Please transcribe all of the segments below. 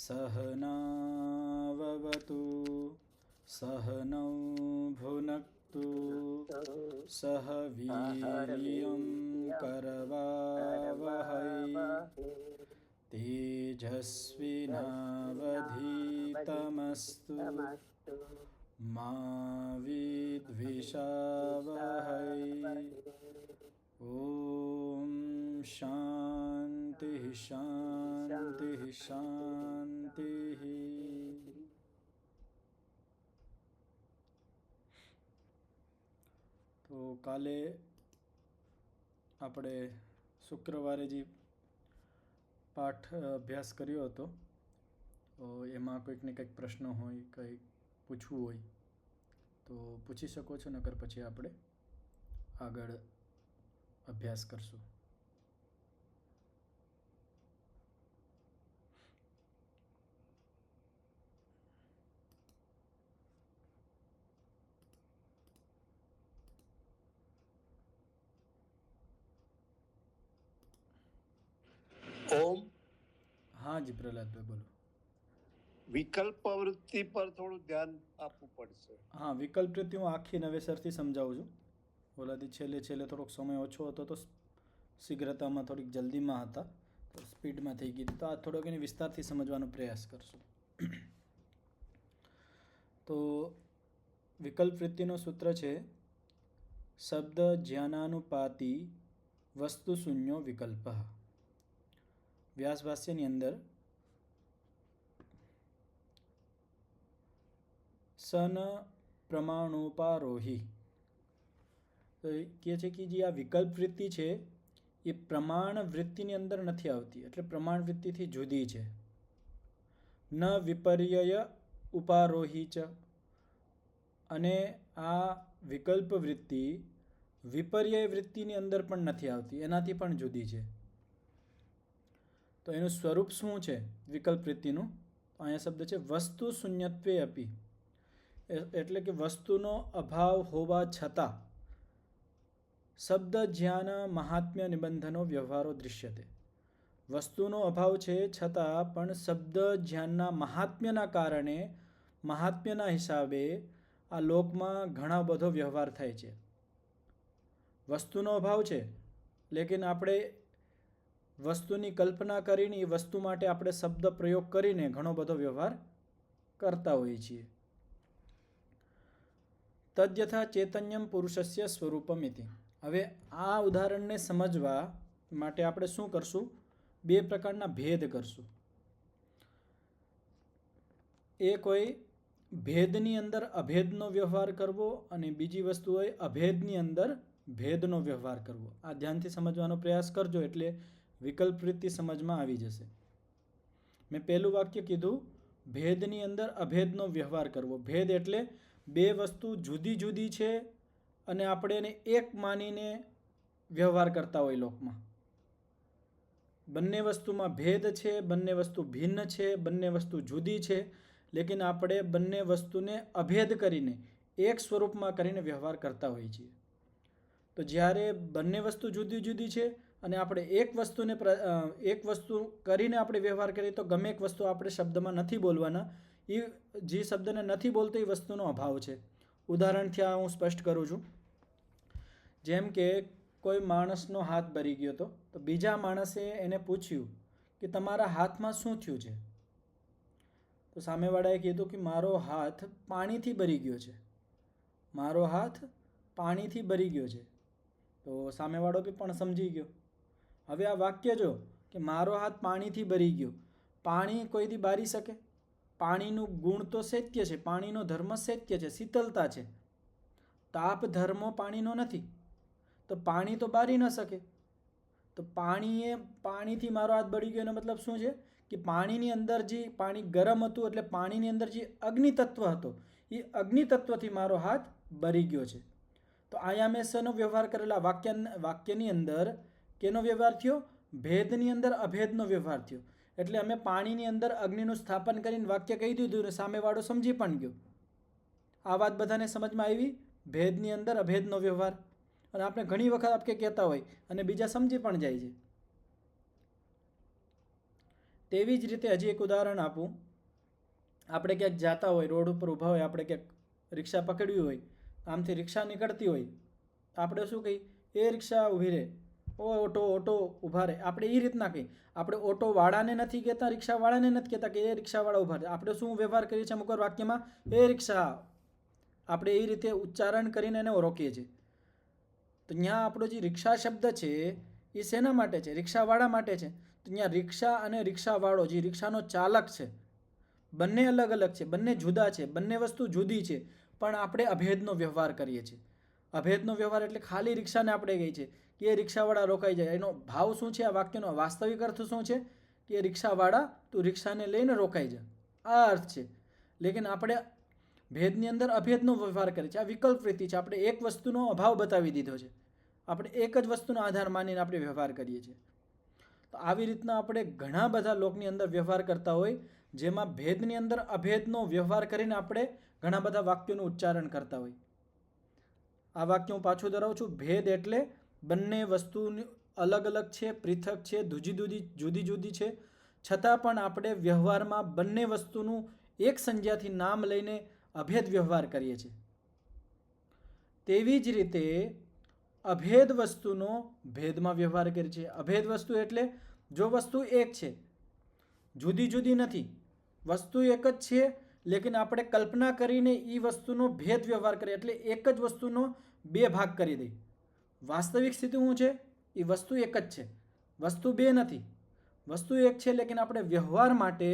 सहनाववतु सहनौ भुनक्तु सह वीर्यं करवावहै तेजस्विनावधीतमस्तु मा विद्विषावहै। ॐ शान्तिः शान्तिः शान्तिः। તો કાલે આપણે શુક્રવારે જે પાઠ અભ્યાસ કર્યો હતો, તો એમાં કોઈકને કંઈક પ્રશ્ન હોય, કંઈક પૂછવું હોય તો પૂછી શકો છો, નકર પછી આપણે આગળ અભ્યાસ કરશું. ઓમ. હા જી પ્રહલાદભાઈ બોલો. વિકલ્પ વૃત્તિ પર થોડું ધ્યાન આપવું પડશે. હા, વિકલ્પ વૃત્તિ હું આખી નવેસરથી સમજાવું છું. ઓલાથી છેલ્લે થોડોક સમય ઓછો હતો તો શીઘ્રતામાં થોડીક જલ્દીમાં હતા, તો સ્પીડમાં થઈ ગઈ. તો આ થોડોક એને વિસ્તારથી સમજવાનો પ્રયાસ કરશું. તો વિકલ્પ વૃત્તિનું સૂત્ર છે શબ્દ જ્ઞાનાનુપાતી વસ્તુ શૂન્યો વિકલ્પ. વ્યાસભાષ્યની અંદર સન પ્રમાણોપારોહી તો કહે છે કે જે આ વિકલ્પ વૃત્તિ છે એ પ્રમાણ વૃત્તિની અંદર નથી આવતી, એટલે પ્રમાણ વૃત્તિથી જુદી છે. ન વિપર્યય ઉપારોહી ચ, અને આ વિકલ્પ વૃત્તિ વિપર્યય વૃત્તિની અંદર પણ નથી આવતી, એનાથી પણ જુદી છે. તો એનું સ્વરૂપ શું છે વિકલ્પ વૃત્તિનું? અહીંયા શબ્દ છે વસ્તુ શૂન્યત્વે અપી, એટલે કે વસ્તુનો અભાવ હોવા છતાં શબ્દ જ્ઞાન મહાત્મ્ય નિબંધનો વ્યવહારો દૃશ્યતે. વસ્તુનો અભાવ છે છતાં પણ શબ્દ જ્ઞાનના મહાત્મ્યના કારણે, મહાત્મ્યના હિસાબે આ લોકમાં ઘણા બધો વ્યવહાર થાય છે. વસ્તુનો અભાવ છે, લેકિન આપણે વસ્તુની કલ્પના કરીને એ વસ્તુ માટે આપણે શબ્દ પ્રયોગ કરીને ઘણો બધો વ્યવહાર કરતા હોઈએ છીએ. તદ્યથા ચૈતન્યમ પુરુષસ્ય સ્વરૂપમ ઇતિ. હવે આ ઉદાહરણને સમજવા માટે આપણે શું કરશું? બે પ્રકારના ભેદ કરશું. એક હોય ભેદની અંદર અભેદનો વ્યવહાર કરવો, અને બીજી વસ્તુ હોય અભેદની અંદર ભેદનો વ્યવહાર કરવો. આ ધ્યાનથી સમજવાનો પ્રયાસ કરજો, એટલે વિકલ્પ વૃત્તિ સમજમાં આવી જશે. મેં પહેલું વાક્ય કીધું ભેદની અંદર અભેદનો વ્યવહાર કરવો. ભેદ એટલે બે વસ્તુ જુદી જુદી છે અને આપણે એને એક માનીને વ્યવહાર કરતા હોય લોકમાં. બંને વસ્તુમાં ભેદ છે, બંને વસ્તુ ભિન્ન છે, બંને વસ્તુ જુદી છે, લેકિન આપણે બંને વસ્તુને અભેદ કરીને એક સ્વરૂપમાં કરીને વ્યવહાર કરતા હોઈએ છીએ. તો જ્યારે બંને વસ્તુ જુદી જુદી છે અને આપણે એક વસ્તુ કરીને આપણે વ્યવહાર કરીએ તો ગમે એક વસ્તુ આપણે શબ્દમાં નથી બોલવાના. એ જે શબ્દને નથી બોલતો એ વસ્તુનો અભાવ છે. ઉદાહરણથી આ હું સ્પષ્ટ કરું છું. જેમ કે કોઈ માણસનો હાથ ભરી ગયો હતો, તો બીજા માણસે એને પૂછ્યું કે તમારા હાથમાં શું થયું છે? તો સામેવાળાએ કીધું કે મારો હાથ પાણીથી ભરી ગયો છે. મારો હાથ પાણીથી ભરી ગયો છે. તો સામેવાળો બી પણ સમજી ગયો. હવે આ વાક્ય જો કે મારો હાથ પાણીથી ભરી ગયો, પાણી કોઈથી બારી શકે? પાણીનું ગુણ તો શૈત્ય છે, પાણીનો ધર્મ શૈત્ય છે, શીતલતા છે. તાપ ધર્મો પાણીનો નથી, તો પાણી તો બારી ન શકે. તો પાણીથી મારો હાથ બળી ગયો એનો મતલબ શું છે કે પાણીની અંદર જે પાણી ગરમ હતું, એટલે પાણીની અંદર જે અગ્નિ તત્વ હતો એ અગ્નિ તત્વથી મારો હાથ બળી ગયો છે. તો અહીંયા મેં શેનો વ્યવહાર કરેલા? વાક્યની અંદર કેનો વ્યવહાર થયો? ભેદની અંદર અભેદનો વ્યવહાર થયો. એટલે અમે પાણીની અંદર અગ્નિનું સ્થાપન કરીને વાક્ય કહી દીધું અને સામેવાળો સમજી પણ ગયો. આ વાત બધાને સમજમાં આવી? ભેદની અંદર અભેદનો વ્યવહાર. અને આપણે ઘણી વખત આપણે કહેતા હોય અને બીજા સમજી પણ જાય છે. તેવી જ રીતે હજી એક ઉદાહરણ આપું. આપણે ક્યાંક જતા હોય, રોડ ઉપર ઊભા હોય, આપણે ક્યાંક રિક્ષા પકડવી હોય, આમથી રિક્ષા નીકળતી હોય, આપણે શું કહીએ? એ રિક્ષા ઊભી રહે, ઓ ઓટો ઓટો ઊભા રહે. આપણે એ રીતના કહીએ. આપણે ઓટોવાળાને નથી કહેતા, રિક્ષાવાળાને નથી કહેતા કે એ રિક્ષાવાળા ઊભા રહે. આપણે શું વ્યવહાર કરીએ છીએ અમુક વાર વાક્યમાં? એ રિક્ષા. આપણે એ રીતે ઉચ્ચારણ કરીને એને રોકીએ છીએ. તો ત્યાં આપણો જે રિક્ષા શબ્દ છે એ શેના માટે છે? રિક્ષાવાળા માટે છે. તો ત્યાં રિક્ષા અને રિક્ષાવાળો, જે રિક્ષાનો ચાલક છે, બંને અલગ અલગ છે, બંને જુદા છે, બંને વસ્તુ જુદી છે, પણ આપણે અભેદનો વ્યવહાર કરીએ છીએ. અભેદનો વ્યવહાર એટલે ખાલી રિક્ષાને આપણે કહીએ છીએ કે એ રિક્ષાવાળા રોકાઈ જાય. એનો ભાવ શું છે? આ વાક્યનો વાસ્તવિક અર્થ શું છે? કે એ રિક્ષાવાળા તું રિક્ષાને લઈને રોકાઈ જા, આ અર્થ છે. લેકિન આપણે ભેદની અંદર અભેદનો વ્યવહાર કરીએ છીએ. આ વિકલ્પ વૃત્તિ છે. આપણે એક વસ્તુનો અભાવ બતાવી દીધો છે. આપણે એક જ વસ્તુનો આધાર માનીને આપણે વ્યવહાર કરીએ છીએ. તો આવી રીતના આપણે ઘણા બધા લોકની અંદર વ્યવહાર કરતા હોય, જેમાં ભેદની અંદર અભેદનો વ્યવહાર કરીને આપણે ઘણા બધા વાક્યોનું ઉચ્ચારણ કરતા હોય. આ વાક્ય હું પાછું દોહરાવું છું. ભેદ એટલે બંને વસ્તુ અલગ અલગ છે, પૃથક છે, જુદી જુદી છે, છતાં પણ આપણે વ્યવહારમાં બંને વસ્તુનું એક સંજ્ઞાથી નામ લઈને અભેદ વ્યવહાર કરીએ છીએ. તેવી જ રીતે અભેદ વસ્તુનો ભેદમાં વ્યવહાર કરીએ છીએ. અભેદ વસ્તુ એટલે જો વસ્તુ એક છે, જુદી જુદી નથી, વસ્તુ એક જ છે, લેકિન આપણે કલ્પના કરીને એ વસ્તુનો ભેદ વ્યવહાર કરીએ, એટલે એક જ વસ્તુનો બે ભાગ કરી દઈએ. વાસ્તવિક સ્થિતિ શું છે? એ વસ્તુ એક જ છે, વસ્તુ બે નથી. વસ્તુ એક છે, લેકિન આપણે વ્યવહાર માટે,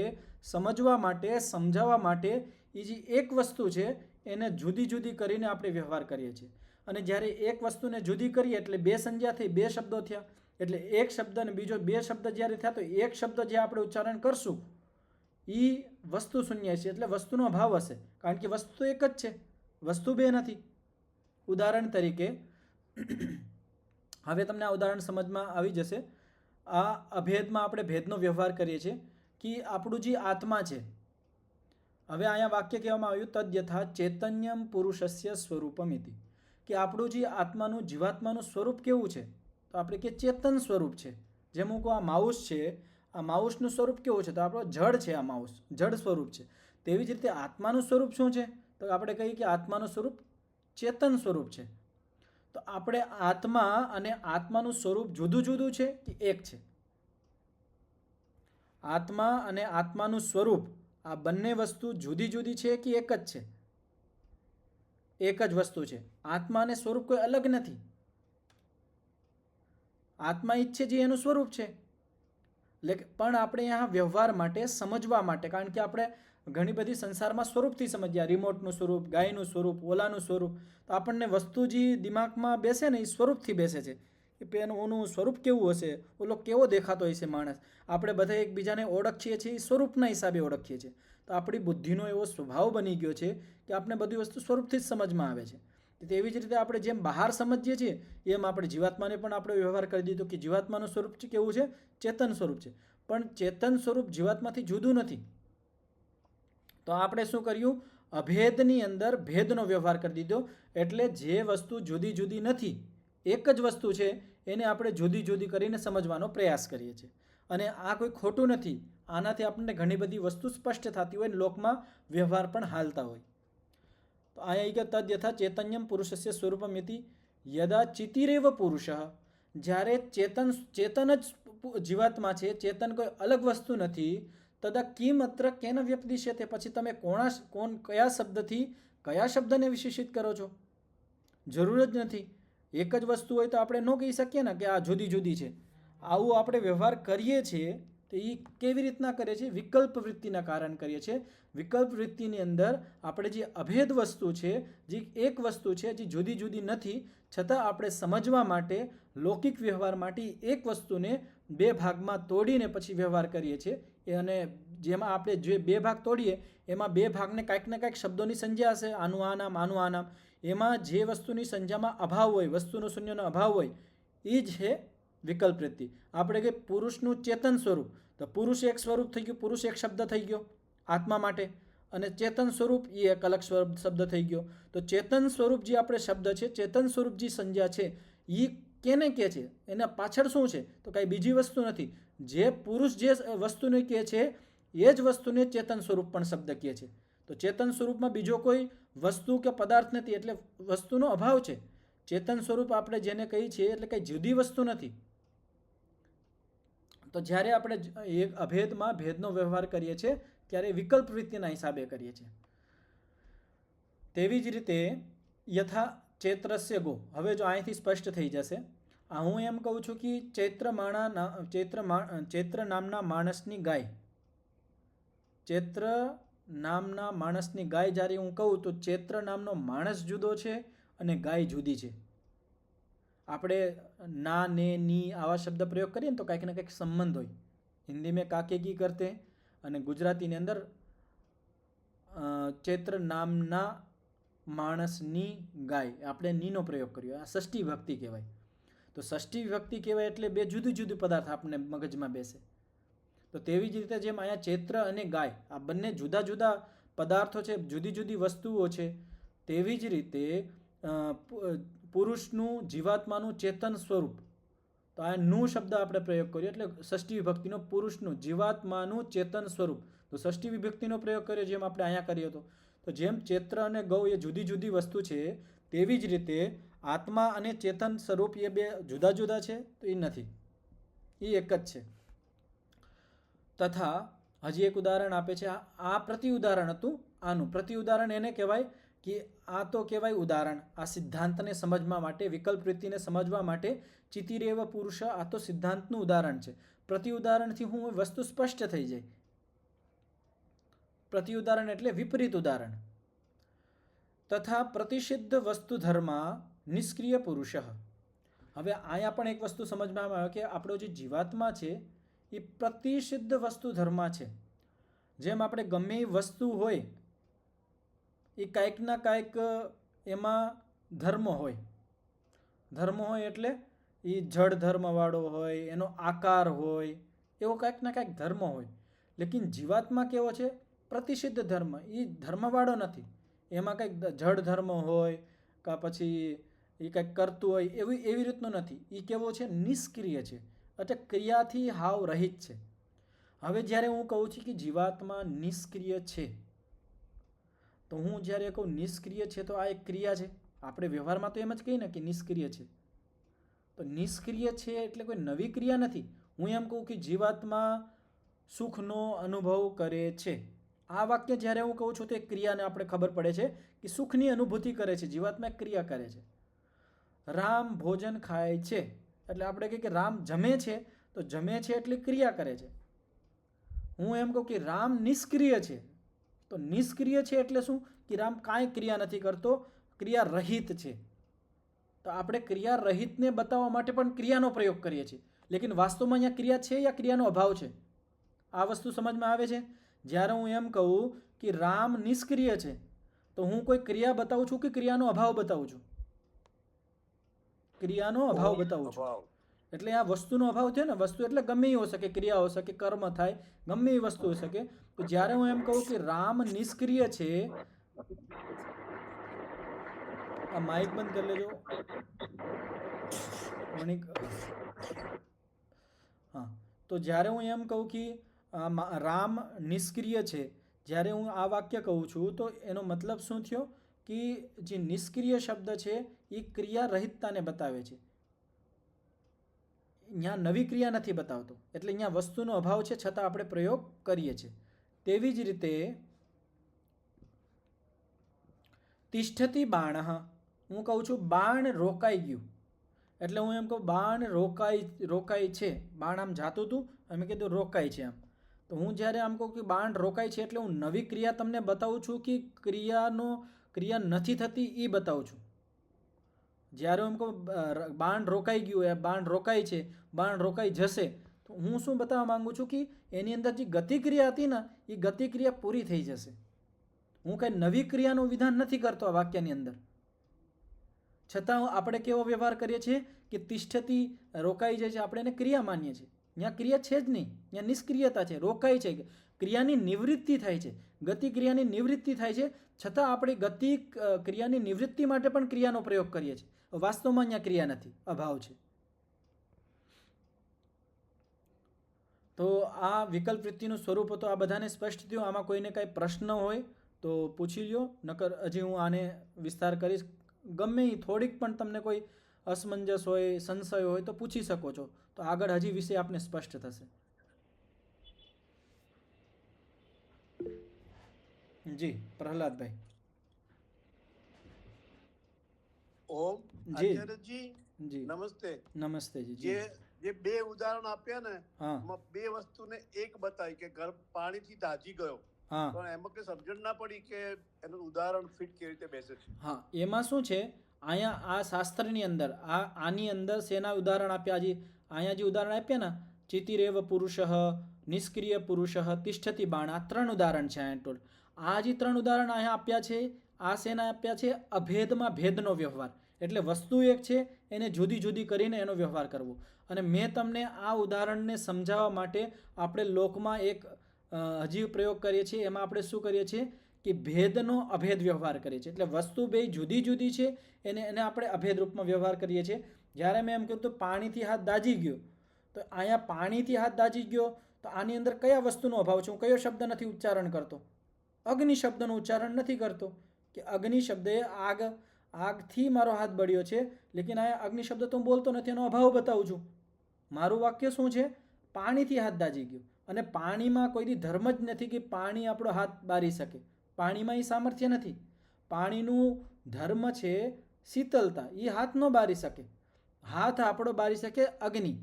સમજવા માટે, સમજાવવા માટે એ જે એક વસ્તુ છે એને જુદી જુદી કરીને આપણે વ્યવહાર કરીએ છીએ. અને જ્યારે એક વસ્તુને જુદી કરીએ એટલે બે સંજ્ઞા થઈ, બે શબ્દો થયા. એટલે એક શબ્દ અને બીજો બે શબ્દ જ્યારે થયા તો એક શબ્દ જે આપણે ઉચ્ચારણ કરશું એ વસ્તુ શૂન્ય છે, એટલે વસ્તુનો અભાવ હશે, કારણ કે વસ્તુ એક જ છે, વસ્તુ બે નથી. ઉદાહરણ તરીકે હવે તમને આ ઉદાહરણ સમજમાં આવી જશે. આ અભેદમાં આપણે ભેદનો વ્યવહાર કરીએ છીએ કે આપણું જે આત્મા છે, હવે અહીંયા વાક્ય કહેવામાં આવ્યું તદ્યથા ચૈતન્યમ પુરુષસ્ય સ્વરૂપમ ઇતિ, કે આપણું જે આત્માનું, જીવાત્માનું સ્વરૂપ કેવું છે? તો આપણે કે ચેતન સ્વરૂપ છે. જેમ હું કહું આ માઉસ છે, આ માઉસનું સ્વરૂપ કેવું છે? તો આપણો જડ છે, આ માઉસ જડ સ્વરૂપ છે. તેવી જ રીતે આત્માનું સ્વરૂપ શું છે? તો આપણે કહીએ કે આત્માનું સ્વરૂપ ચેતન સ્વરૂપ છે. તો આપણે આત્મા અને આત્માનું સ્વરૂપ જુદું જુદું છે કે એક છે? આત્મા અને આત્માનું સ્વરૂપ આ બંને વસ્તુ જુદી જુદી છે કે એક જ છે? એક જ વસ્તુ છે. આત્મા અને સ્વરૂપ કોઈ અલગ નથી. આત્મા ઈચ્છે જે એનું સ્વરૂપ છે, પણ આપણે અહીંયા વ્યવહાર માટે, સમજવા માટે, કારણ કે આપણે ઘણી બધી સંસારમાં સ્વરૂપથી સમજ્યા, રિમોટનું સ્વરૂપ, ગાયનું સ્વરૂપ, ઓલાનું સ્વરૂપ, તો આપણને વસ્તુ જે દિમાગમાં બેસે ને એ સ્વરૂપથી બેસે છે કે એનું સ્વરૂપ કેવું હશે, ઓલો કેવો દેખાતો હશે માણસ. આપણે બધા એકબીજાને ઓળખીએ છીએ એ સ્વરૂપના હિસાબે ઓળખીએ છીએ. તો આપણી બુદ્ધિનો એવો સ્વભાવ બની ગયો છે કે આપણે બધી વસ્તુ સ્વરૂપથી જ સમજમાં આવે છે. તેવી જ રીતે આપણે જેમ બહાર સમજીએ છીએ એમ આપણે જીવાત્માને પણ આપણે વ્યવહાર કરી દીધો કે જીવાત્માનું સ્વરૂપ કેવું છે? ચેતન સ્વરૂપ છે. પણ ચેતન સ્વરૂપ જીવાત્માથી જુદું નથી. તો આપણે શું કર્યું? અભેદની અંદર ભેદનો વ્યવહાર કરી દીધો. એટલે જે વસ્તુ જુદી જુદી નથી, એક જ વસ્તુ છે, એને આપણે જુદી જુદી કરીને સમજવાનો પ્રયાસ કરીએ છીએ. અને આ કોઈ ખોટું નથી. આનાથી આપણને ઘણી બધી વસ્તુ સ્પષ્ટ થતી હોય, લોકમાં વ્યવહાર પણ હાલતા હોય. તો અહીંયા તદ્યથા ચૈતન્યમ પુરુષસ્ય સ્વરૂપમ ઇતિ યદા ચિતિરેવ પુરુષ, જ્યારે ચેતન જ જીવાત્મા છે, ચેતન કોઈ અલગ વસ્તુ નથી, તદા કિમ અત્ર કેન વ્યપદિશ્યતે, પછી તમે કયા શબ્દથી કયા શબ્દને વિશેષિત કરો છો? જરૂર જ નથી. એક જ વસ્તુ હોય તો આપણે ન કહી શકીએ ને કે આ જુદી જુદી છે. આવું આપણે વ્યવહાર કરીએ છીએ તો એ કેવી રીતના કરીએ છીએ? વિકલ્પ વૃત્તિના કારણ કરીએ છીએ. વિકલ્પ વૃત્તિની અંદર આપણે જે અભેદ વસ્તુ છે, જે એક વસ્તુ છે, જે જુદી જુદી નથી, છતાં આપણે સમજવા માટે, લૌકિક વ્યવહાર માટે એક વસ્તુને બે ભાગમાં તોડીને પછી વ્યવહાર કરીએ છીએ. અને જેમાં આપણે જે બે ભાગ તોડીએ એમાં બે ભાગને કાંઈક ને કાંઈક શબ્દોની સંજ્ઞા હશે, આનું આ નામ, આનું આ નામ. એમાં જે વસ્તુની સંજ્ઞામાં અભાવ હોય, વસ્તુનો શૂન્યનો અભાવ હોય, એ જ છે વિકલ્પ વૃત્તિ. આપણે કે પુરુષનું ચેતન સ્વરૂપ, તો પુરુષ એક સ્વરૂપ થઈ ગયું, પુરુષ એક શબ્દ થઈ ગયો આત્મા માટે, અને ચેતન સ્વરૂપ એ એક અલગ શબ્દ થઈ ગયો. તો ચેતન સ્વરૂપ જે આપણે શબ્દ છે, ચેતન સ્વરૂપ જે સંજ્ઞા છે, એ કેને કહે છે, એના પાછળ શું છે, તો કાંઈ બીજી વસ્તુ નથી. જે પુરુષ જે વસ્તુને કહે છે એ જ વસ્તુને ચેતન સ્વરૂપ પણ શબ્દ કહે છે. તો ચેતન સ્વરૂપમાં બીજો કોઈ વસ્તુ કે પદાર્થ નથી, એટલે વસ્તુનો અભાવ છે. ચેતન સ્વરૂપ આપણે જેને કહીએ છીએ એટલે કંઈ જુદી વસ્તુ નથી. તો જ્યારે આપણે એક અભેદમાં ભેદનો વ્યવહાર કરીએ છીએ ત્યારે વિકલ્પ વૃત્તિના હિસાબે કરીએ છીએ. તેવી જ રીતે યથા ચૈત્રસ્ય ગો. હવે જો અહીંથી સ્પષ્ટ થઈ જશે. હું એમ કહું છું કે ચૈત્ર નામના માણસની ગાય, ચૈત્ર નામના માણસની ગાય જ્યારે હું કહું તો ચૈત્ર નામનો માણસ જુદો છે અને ગાય જુદી છે. આપણે ના ને ની આવા શબ્દ પ્રયોગ કરીએ ને તો કાંઈક ને કંઈક સંબંધ હોય. હિન્દી મેં કાકે કી કરતે અને ગુજરાતીની અંદર ચૈત્ર નામના માણસની ગાય, આપણે નીનો પ્રયોગ કર્યો. આ ષષ્ઠી વિભક્તિ કહેવાય. તો ષષ્ઠી વિભક્તિ કહેવાય એટલે બે જુદી જુદી પદાર્થ આપણને મગજમાં બેસે. તો તેવી જ રીતે જેમ અહીંયા ચૈત્ર અને ગાય આ બંને જુદા જુદા પદાર્થો છે, જુદી જુદી વસ્તુઓ છે, તેવી જ રીતે પુરુષનું જીવાત્માનું ચેતન સ્વરૂપ. તો આ નું શબ્દ આપણે પ્રયોગ કર્યો એટલે ષષ્ઠી વિભક્તિનો પુરુષનું જીવાત્માનું ચેતન સ્વરૂપ. તો ષષ્ઠી વિભક્તિનો પ્રયોગ કર્યો જેમ આપણે અહીંયા કર્યો હતો. તો જેમ ચૈત્ર અને ગૌ એ જુદી જુદી વસ્તુ છે, તેવી જ રીતે આત્મા અને ચેતન સ્વરૂપ એ બે જુદા જુદા છે તો એ નથી, એ એક જ છે. તથા હજી એક ઉદાહરણ આપે છે. આ પ્રતિ ઉદાહરણ હતું. આનું પ્રતિ ઉદાહરણ એને કહેવાય કે આ તો કહેવાય ઉદાહરણ. આ સિદ્ધાંતને સમજવા માટે, વિકલ્પ વૃત્તિને સમજવા માટે ચિતિરેવ પુરુષ, આ તો સિદ્ધાંતનું ઉદાહરણ છે. પ્રતિ ઉદાહરણથી હું વસ્તુ સ્પષ્ટ થઈ જાય. પ્રતિ ઉદાહરણ એટલે વિપરીત ઉદાહરણ. તથા પ્રતિષિદ્ધ વસ્તુ ધર્મા નિષ્ક્રિય પુરુષ. હવે અહીંયા પણ એક વસ્તુ સમજવામાં આવે કે આપણો જે જીવાત્મા છે એ પ્રતિષિદ્ધ વસ્તુ ધર્મા છે. જેમ આપણે ગમે એ વસ્તુ હોય એ કાંઈક ના કાંઈક એમાં ધર્મ હોય. ધર્મ હોય એટલે એ જડ ધર્મવાળો હોય, એનો આકાર હોય, એવો કાંઈક ના કાંઈક ધર્મ હોય. લેકિન જીવાત્મા કેવો છે? પ્રતિષિદ્ધ ધર્મ. એ ધર્મવાળો નથી. એમાં કંઈક જડ ધર્મ હોય કાં પછી એ કંઈક કરતું હોય એવી રીતનું નથી. એ કેવો છે? નિષ્ક્રિય છે, એટલે ક્રિયાથી હાવ રહિત છે. હવે જ્યારે હું કહું છું કે જીવાત્મા નિષ્ક્રિય છે, તો હું જ્યારે કહું નિષ્ક્રિય છે તો આ એક ક્રિયા છે. આપણે વ્યવહારમાં તો એમ જ કહીએ ને કે નિષ્ક્રિય છે. તો નિષ્ક્રિય છે એટલે કોઈ નવી ક્રિયા નથી. હું એમ કહું કે જીવાત્મા સુખનો અનુભવ કરે છે. આ વાક્ય જ્યારે હું કહું છું તો એક ક્રિયાને આપણે ખબર પડે છે કે સુખની અનુભૂતિ કરે છે, જીવાત્મા એક ક્રિયા કરે છે. રામ ભોજન ખાય છે એટલે આપણે કહીએ કે રામ જમે છે, તો જમે છે એટલે ક્રિયા કરે છે. હું એમ કહું કે રામ નિષ્ક્રિય છે, તો નિષ્ક્રિય છે એટલે શું? કે રામ કાંઈ ક્રિયા નથી કરતો, ક્રિયા રહિત છે. તો આપણે ક્રિયા રહિતને બતાવવા માટે પણ ક્રિયાનો પ્રયોગ કરીએ છીએ. લેકિન વાસ્તવમાં અહીંયા ક્રિયા છે યા ક્રિયાનો અભાવ છે? આ વસ્તુ સમજમાં આવે છે. જ્યારે હું એમ કહું કે રામ નિષ્ક્રિય છે તો હું કોઈ ક્રિયા બતાવું છું કે ક્રિયાનો અભાવ બતાવું છું? ક્રિયાનો અભાવ બતાવું છું. એટલે આ વસ્તુનો અભાવ થયો ને. વસ્તુ એટલે ગમે એ હો શકે, ક્રિયા હો શકે, કર્મ થાય, ગમે એ વસ્તુ હોઈ શકે. તો જ્યારે હું એમ કહું કે રામ નિષ્ક્રિય છે, આ માઇક બંધ કરી લેજો મણિક. હા, તો જ્યારે હું એમ કહું કે રામ નિષ્ક્રિય છે, જ્યારે હું આ વાક્ય કહું છું તો એનો મતલબ શું થયો? કે જે નિષ્ક્રિય શબ્દ છે એ ક્રિયા રહિતતાને બતાવે છે. અહીંયા નવી ક્રિયા નથી બતાવતો, એટલે અહીંયા વસ્તુનો અભાવ છે છતાં આપણે પ્રયોગ કરીએ છીએ. તેવી જ રીતે તિષ્ઠતિ બાણ, હું કહું છું બાણ રોકાઈ ગયું, એટલે હું એમ કહું બાણ રોકાય છે. બાણ આમ જાતું હતું, અમે કીધું રોકાય છે આમ. તો હું જ્યારે આમ કહું કે બાણ રોકાય છે એટલે હું નવી ક્રિયા તમને બતાવું છું કે ક્રિયા નથી થતી એ બતાવું છું. જ્યારે હું કહું બાણ રોકાઈ ગયું, એ બાણ રોકાય છે, બાણ રોકાઈ જશે, તો હું શું બતાવવા માંગુ છું કે એની અંદર જે ગતિક્રિયા હતી ને એ ગતિક્રિયા પૂરી થઈ જશે. હું કંઈ નવી ક્રિયાનું વિધાન નથી કરતો આ વાક્યની અંદર. છતાં આપણે કેવો વ્યવહાર કરીએ છીએ કે તિષ્ઠતી રોકાઈ જાય છે, આપણે એને ક્રિયા માનીએ છીએ. ત્યાં ક્રિયા છે જ નહીં, ત્યાં નિષ્ક્રિયતા છે, રોકાય છે, ક્રિયાની નિવૃત્તિ થાય છે, ગતિ ક્રિયાની નિવૃત્તિ થાય છે. છતાં આપણે ગતિ ક્રિયાની નિવૃત્તિ માટે પણ ક્રિયાનો પ્રયોગ કરીએ છીએ. વાસ્તવમાં અહીંયા ક્રિયા નથી, અભાવ છે. તો આ વિકલ્પ વૃત્તિનું સ્વરૂપ હતો. આ બધાને સ્પષ્ટ થયું? આમાં કોઈને કાંઈ પ્રશ્ન હોય તો પૂછી લ્યો, નકર હજી હું આને વિસ્તાર કરીશ. ગમે એ થોડીક પણ તમને કોઈ અસમંજસ હોય, સંશય હોય તો પૂછી શકો છો, તો આગળ હજી વિષય આપને સ્પષ્ટ થશે. જી પ્રહલાદભાઈ. ઓમ જી આચાર્યજી જી નમસ્તે. નમસ્તે જી. જે જી જે બે ઉદાહરણ આપ્યા ને, હા એમાં બે વસ્તુને એક બતાવી કે ગર્ભ પાણીથી દાઝી ગયો, હા પણ એમાં કઈ સમજણ ના પડી કે એનું ઉદાહરણ ફિટ કેવી રીતે બેસે છે. હા, એમાં શું છે, અહીંયા આ શાસ્ત્રની અંદર આની અંદર શેના ઉદાહરણ આપ્યા? અહીંયા જે ઉદાહરણ આપ્યા ને, ચિતિરેવ પુરુષ, નિષ્ક્રિય પુરુષ, તિષ્ઠતિ બાણ, આ 3 ઉદાહરણ છે અહીંયા ટોલ. આ જે 3 ઉદાહરણ અહીંયા આપ્યા છે, આ શેના આપ્યા છે? અભેદમાં ભેદનો વ્યવહાર. એટલે વસ્તુ એક છે, એને જુદી જુદી કરીને એનો વ્યવહાર કરવો. અને મેં તમને આ ઉદાહરણને સમજાવવા માટે આપણે લોકમાં એક હજી પ્રયોગ કરીએ છીએ. એમાં આપણે શું કરીએ છીએ કે ભેદનો અભેદ વ્યવહાર કરીએ છીએ. એટલે વસ્તુ બે જુદી જુદી છે, એને આપણે અભેદ રૂપમાં વ્યવહાર કરીએ છીએ. જ્યારે મેં એમ કહ્યું તો પાણીથી હાથ દાજી ગયો, તો અહીંયા પાણીથી હાથ દાજી ગયો, તો આની અંદર કયા વસ્તુનો અભાવ છે? હું કયો શબ્દ નથી ઉચ્ચારણ કરતો? અગ્નિ શબ્દનું ઉચ્ચારણ નથી કરતો. કે અગ્નિ શબ્દ એ આગથી મારો હાથ બળ્યો છે, લેકિન અહીંયા અગ્નિ શબ્દ તો હું બોલતો નથી, એનો અભાવ બતાવું છું. મારું વાક્ય શું છે? પાણીથી હાથ દાજી ગયો. અને પાણીમાં કોઈ દી ધર્મ જ નથી કે પાણી આપણો હાથ બારી શકે. પાણીમાં એ સામર્થ્ય નથી. પાણીનું ધર્મ છે શીતલતા, એ હાથ ન બારી શકે. હાથ આપણો બારી શકે અગ્નિ.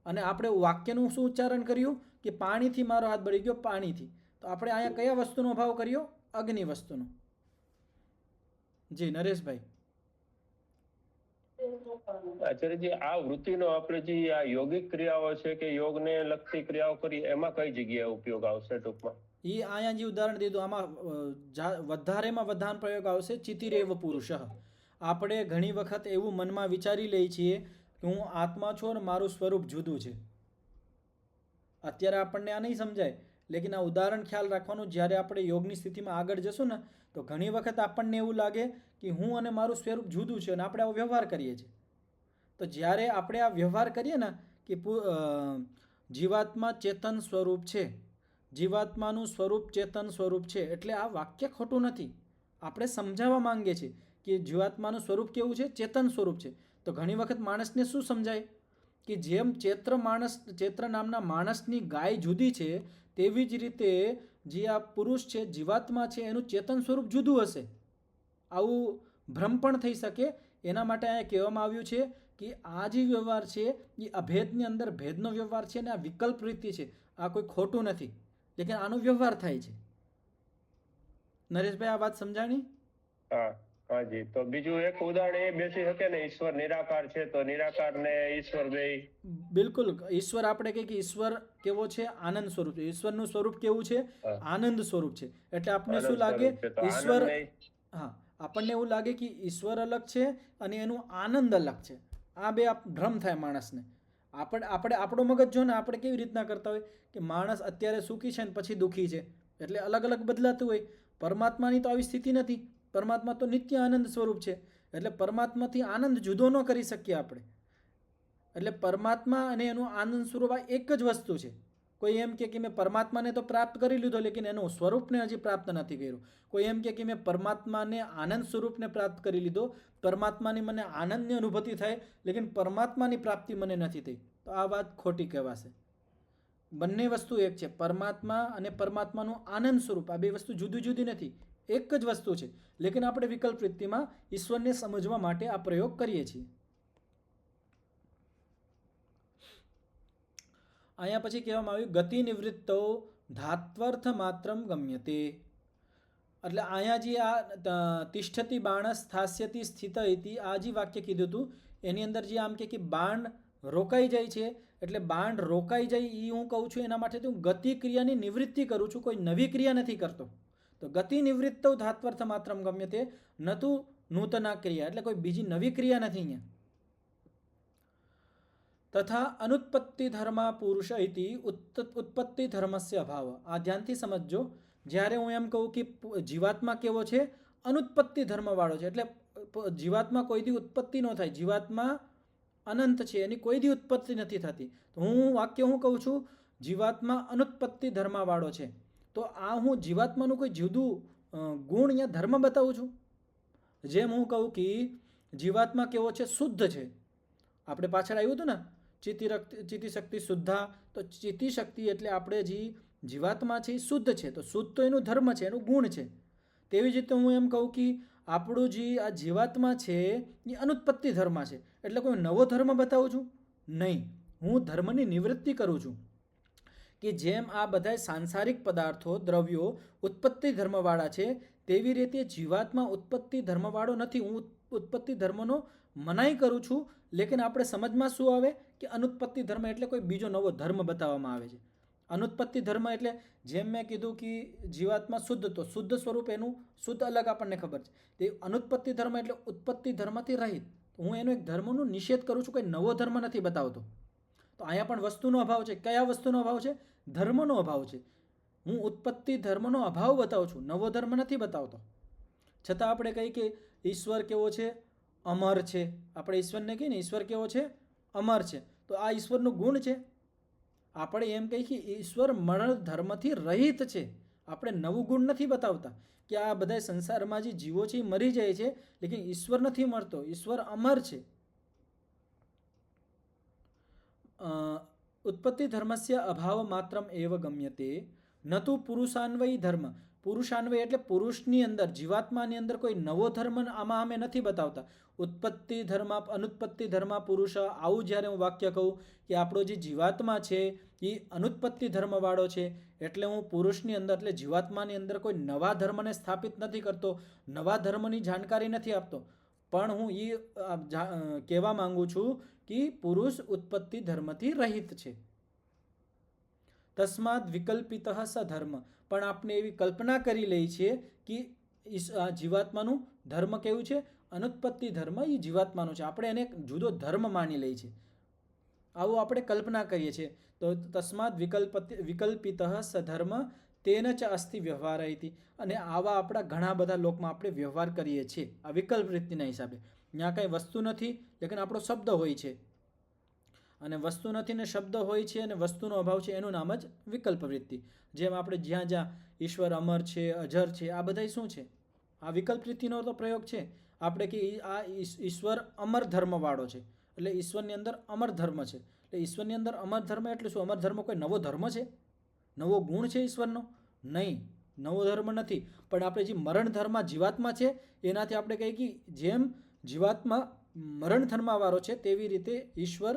અને આપણે વાક્યનું શું ઉચ્ચારણ કર્યું કે પાણીથી મારો હાથ બળી ગયો, પાણીથી. તો આપણે અહીંયા કયા વસ્તુનો અભાવ કર્યો? અગ્નિ વસ્તુનો. જી નરેશભાઈ. આચાર્યજી, આ વૃત્તિનો આપણે જે આ યોગિક ક્રિયાઓ છે કે યોગને લગતી ક્રિયાઓ કરી, એમાં કઈ જગ્યાએ ઉપયોગ આવશે ટૂંકમાં? એ અહીંયા જે ઉદાહરણ દીધું, આમાં વધારેમાં વધારે પ્રયોગ આવશે ચિતિરેવ પુરુષ. આપણે ઘણી વખત એવું મનમાં વિચારી લઈએ છીએ કે હું આત્મા છું અને મારું સ્વરૂપ જુદું છે. અત્યારે આપણને આ નહીં સમજાય, લેકિન આ ઉદાહરણ ખ્યાલ રાખવાનું. જ્યારે આપણે યોગની સ્થિતિમાં આગળ જશું ને, તો ઘણી વખત આપણને એવું લાગે કે હું અને મારું સ્વરૂપ જુદું છે અને આપણે આવો વ્યવહાર કરીએ છીએ. તો જ્યારે આપણે આ વ્યવહાર કરીએ ને કે જીવાત્મા ચેતન સ્વરૂપ છે, જીવાત્માનું સ્વરૂપ ચેતન સ્વરૂપ છે, એટલે આ વાક્ય ખોટું નથી. આપણે સમજાવવા માંગીએ છીએ કે જીવાત્માનું સ્વરૂપ કેવું છે? ચેતન સ્વરૂપ છે. તો ઘણી વખત માણસને શું સમજાય કે જેમ ચેત્ર નામના માણસની ગાય જુદી છે, તેવી જ રીતે જે આ પુરુષ છે, જીવાત્મા છે, એનું ચેતન સ્વરૂપ જુદું હશે. આવું ભ્રમ પણ થઈ શકે. એના માટે અહીંયા કહેવામાં આવ્યું છે કે આ જે વ્યવહાર છે એ અભેદની અંદર ભેદનો વ્યવહાર છે, અને આ વિકલ્પ રીતિ છે. આ કોઈ ખોટું નથી, લેકિન આનો વ્યવહાર થાય છે. નરેશભાઈ, આ વાત સમજાણી? હા હાજી. તો બીજું એક ઉદાહરણ એ બેસી શકે ને, ઈશ્વર નિરાકાર છે, તો નિરાકાર ને ઈશ્વર બે? બિલકુલ. ઈશ્વર આપણે કહીએ કે ઈશ્વર કેવો છે? આનંદ સ્વરૂપ છે. ઈશ્વરનું સ્વરૂપ કેવું છે? આનંદ સ્વરૂપ છે. એટલે આપણને શું લાગે? ઈશ્વર, હા, આપણને એવું લાગે કે ઈશ્વર અલગ છે અને એનું આનંદ અલગ છે. આ બે ભ્રમ થાય માણસને. આપણે આપણો મગજ જો ને, આપણે કેવી રીતના કરતા હોય કે માણસ અત્યારે સુખી છે ને પછી દુઃખી છે, એટલે અલગ અલગ બદલાતું હોય. પરમાત્માની તો આવી સ્થિતિ નથી. પરમાત્મા તો નિત્ય આનંદ સ્વરૂપ છે. એટલે પરમાત્માથી આનંદ જુદો ન કરી શકીએ આપણે. એટલે પરમાત્મા અને એનું આનંદ સ્વરૂપ આ એક જ વસ્તુ છે. કોઈ એમ કે મેં પરમાત્માને તો પ્રાપ્ત કરી લીધો, લેકિન એનું સ્વરૂપને હજી પ્રાપ્ત નથી કર્યું. કોઈ એમ કે મેં પરમાત્માને આનંદ સ્વરૂપને પ્રાપ્ત કરી લીધો, પરમાત્માની મને આનંદની અનુભૂતિ થાય, લેકિન પરમાત્માની પ્રાપ્તિ મને નથી થઈ, તો આ વાત ખોટી કહેવાશે. બંને વસ્તુ એક છે. પરમાત્મા અને પરમાત્માનું આનંદ સ્વરૂપ, આ બે વસ્તુ જુદી જુદી નથી, એક જ વસ્તુ છે. લેકિન આપણે વિકલ્પ વૃત્તિમાં ઈશ્વરને સમજવા માટે આ પ્રયોગ કરીએ છીએ. અહીંયા પછી કહેવામાં આવ્યું ગતિ નિવૃત્તો ધાત્વર્થ માત્રમ ગમ્યતે. એટલે અહીંયા જે આ તિષ્ઠતિ બાણ સ્થાસ્યતિ સ્થિત ઇતિ, આ જે વાક્ય કીધું હતું એની અંદર જે આમ કે બાણ રોકાઈ જાય છે, એટલે બાણ રોકાઈ જાય એ હું કહું છું. એના માટે હું ગતિ ક્રિયાની નિવૃત્તિ કરું છું, કોઈ નવી ક્રિયા નથી કરતો. તો ગતિ નિવૃત્તો ધાત્વર્થ માત્રમ ગમ્યતે, ન તો નૂતના ક્રિયા, એટલે કોઈ બીજી નવી ક્રિયા નથી અહીંયા. તથા અનુત્પત્તિ ધર્મા પુરુષ ઇતિ ઉત્પત્તિ ધર્મસ્ય અભાવ. આ ધ્યાનથી સમજજો. જ્યારે હું એમ કહું કે જીવાત્મા કેવો છે? અનુત્પત્તિ ધર્મવાળો છે. એટલે જીવાત્મા કોઈ દી ઉત્પત્તિ ન થાય. જીવાત્મા અનંત છે, એની કોઈ દી ઉત્પત્તિ નથી થતી. તો હું વાક્ય હું કહું છું, જીવાત્મા અનુત્પત્તિ ધર્મવાળો છે. તો આ હું જીવાત્માનું કોઈ જુદું ગુણ યા ધર્મ બતાવું છું. જેમ હું કહું કે જીવાત્મા કેવો છે? શુદ્ધ છે. આપણે પાછળ આવ્યું હતું ને ચિત્તિ શક્તિ શુદ્ધા, તો ચિત્તિ શક્તિ એટલે આપણે જે જીવાત્મા છે એ શુદ્ધ છે. તો શુદ્ધ તો એનું ધર્મ છે, એનું ગુણ છે. તેવી જ રીતે હું એમ કહું કે આપણું જે આ જીવાત્મા છે એ અનુત્પત્તિ ધર્મ છે. એટલે કોઈ નવો ધર્મ બતાવું છું? નહીં. હું ધર્મની નિવૃત્તિ કરું છું. કે જેમ આ બધા સાંસારિક પદાર્થો દ્રવ્યો ઉત્પત્તિ ધર્મવાળા છે, તેવી રીતે જીવાત્મા ઉત્પત્તિ ધર્મવાળો નથી. હું ઉત્પત્તિ ધર્મનો મનાઈ કરું છું. લેકિન આપણે સમજમાં શું આવે કે અનુત્પત્તિ ધર્મ એટલે કોઈ બીજો નવો ધર્મ બતાવવામાં આવે છે. અનુત્પત્તિ ધર્મ એટલે જેમ મેં કીધું કે જીવાત્મા શુદ્ધ, તો શુદ્ધ સ્વરૂપ એનું શુદ્ધ અલગ આપણને ખબર છે. તે અનુત્પત્તિ ધર્મ એટલે ઉત્પત્તિ ધર્મથી રહિત. હું એનો એક ધર્મનો નિષેધ કરું છું, કોઈ નવો ધર્મ નથી બતાવતો. તો અહીંયા પણ વસ્તુનો અભાવ છે. કયા વસ્તુનો અભાવ છે? ધર્મનો અભાવ છે. હું ઉત્પત્તિ ધર્મનો અભાવ બતાવું છું, નવો ધર્મ નથી બતાવતો. છતાં આપણે કહીએ કે ઈશ્વર કેવો છે? અમર છે. આપણે ઈશ્વરને કહીએ ને ઈશ્વર કેવો છે? અમર છે. તો આ ઈશ્વરનો ગુણ છે. આપણે એમ કહીએ કે ઈશ્વર મરણ ધર્મથી રહિત છે. આપણે નવું ગુણ નથી બતાવતા કે આ બધા સંસારમાં જે જીવો છે એ મરી જાય છે, લેકિન ઈશ્વર નથી મરતો, ઈશ્વર અમર છે. ઉત્પત્તિ ધર્મસ્ય અભાવ માત્રમ એવ ગમ્યતે ન તુ પુરુષાન્વયી ધર્મ. પુરુષાન્વય એટલે પુરુષની અંદર, જીવાત્માની અંદર કોઈ નવો ધર્મ આમાં અમે નથી બતાવતા. ઉત્પત્તિ ધર્મ, અનુત્પત્તિ ધર્મ, પુરુષ, આવું જ્યારે હું વાક્ય કહું કે આપણો જે જીવાત્મા છે એ અનુત્પત્તિ ધર્મવાળો છે, એટલે હું પુરુષની અંદર એટલે જીવાત્માની અંદર કોઈ નવા ધર્મને સ્થાપિત નથી કરતો, નવા ધર્મની જાણકારી નથી આપતો. પણ હું એ કહેવા માંગુ છું કે પુરુષ ઉત્પત્તિ ધર્મથી રહિત છે. તસ્માદ વિકલ્પિત સધર્મ. પણ આપણે એવી કલ્પના કરી લઈ છીએ કે જીવાત્માનું ધર્મ કેવું છે? અનુત્પત્તિ ધર્મ એ જીવાત્માનું છે. આપણે એને એક જુદો ધર્મ માની લઈએ છીએ. આવું આપણે કલ્પના કરીએ છીએ. તો તસ્માદ વિકલ્પિત સધર્મ તેન ચ અસ્તિ વ્યવહાર ઇતિ. અને આવા આપણા ઘણા બધા લોકમાં આપણે વ્યવહાર કરીએ છીએ આ વિકલ્પ વૃત્તિના હિસાબે. ત્યાં કંઈ વસ્તુ નથી, લેકિન આપણો શબ્દ હોય છે. અને વસ્તુ નથી ને શબ્દ હોય છે અને વસ્તુનો અભાવ છે, એનું નામ જ વિકલ્પ વૃત્તિ. જેમ આપણે જ્યાં જ્યાં ઈશ્વર અમર છે, અજર છે, આ બધા શું છે? આ વિકલ્પ વૃત્તિનો તો પ્રયોગ છે. આપણે કે આ ઈશ્વર અમર ધર્મવાળો છે, એટલે ઈશ્વરની અંદર અમર ધર્મ છે. એટલે ઈશ્વરની અંદર અમર ધર્મ એટલે શું? અમર ધર્મ કોઈ નવો ધર્મ છે? નવો ગુણ છે ઈશ્વરનો? નહીં, નવો ધર્મ નથી. પણ આપણે જે મરણ ધર્મ જીવાત્મા છે એનાથી આપણે કહીએ કે જેમ જીવાત્મા મરણ ધર્મવાળો છે, તેવી રીતે ઈશ્વર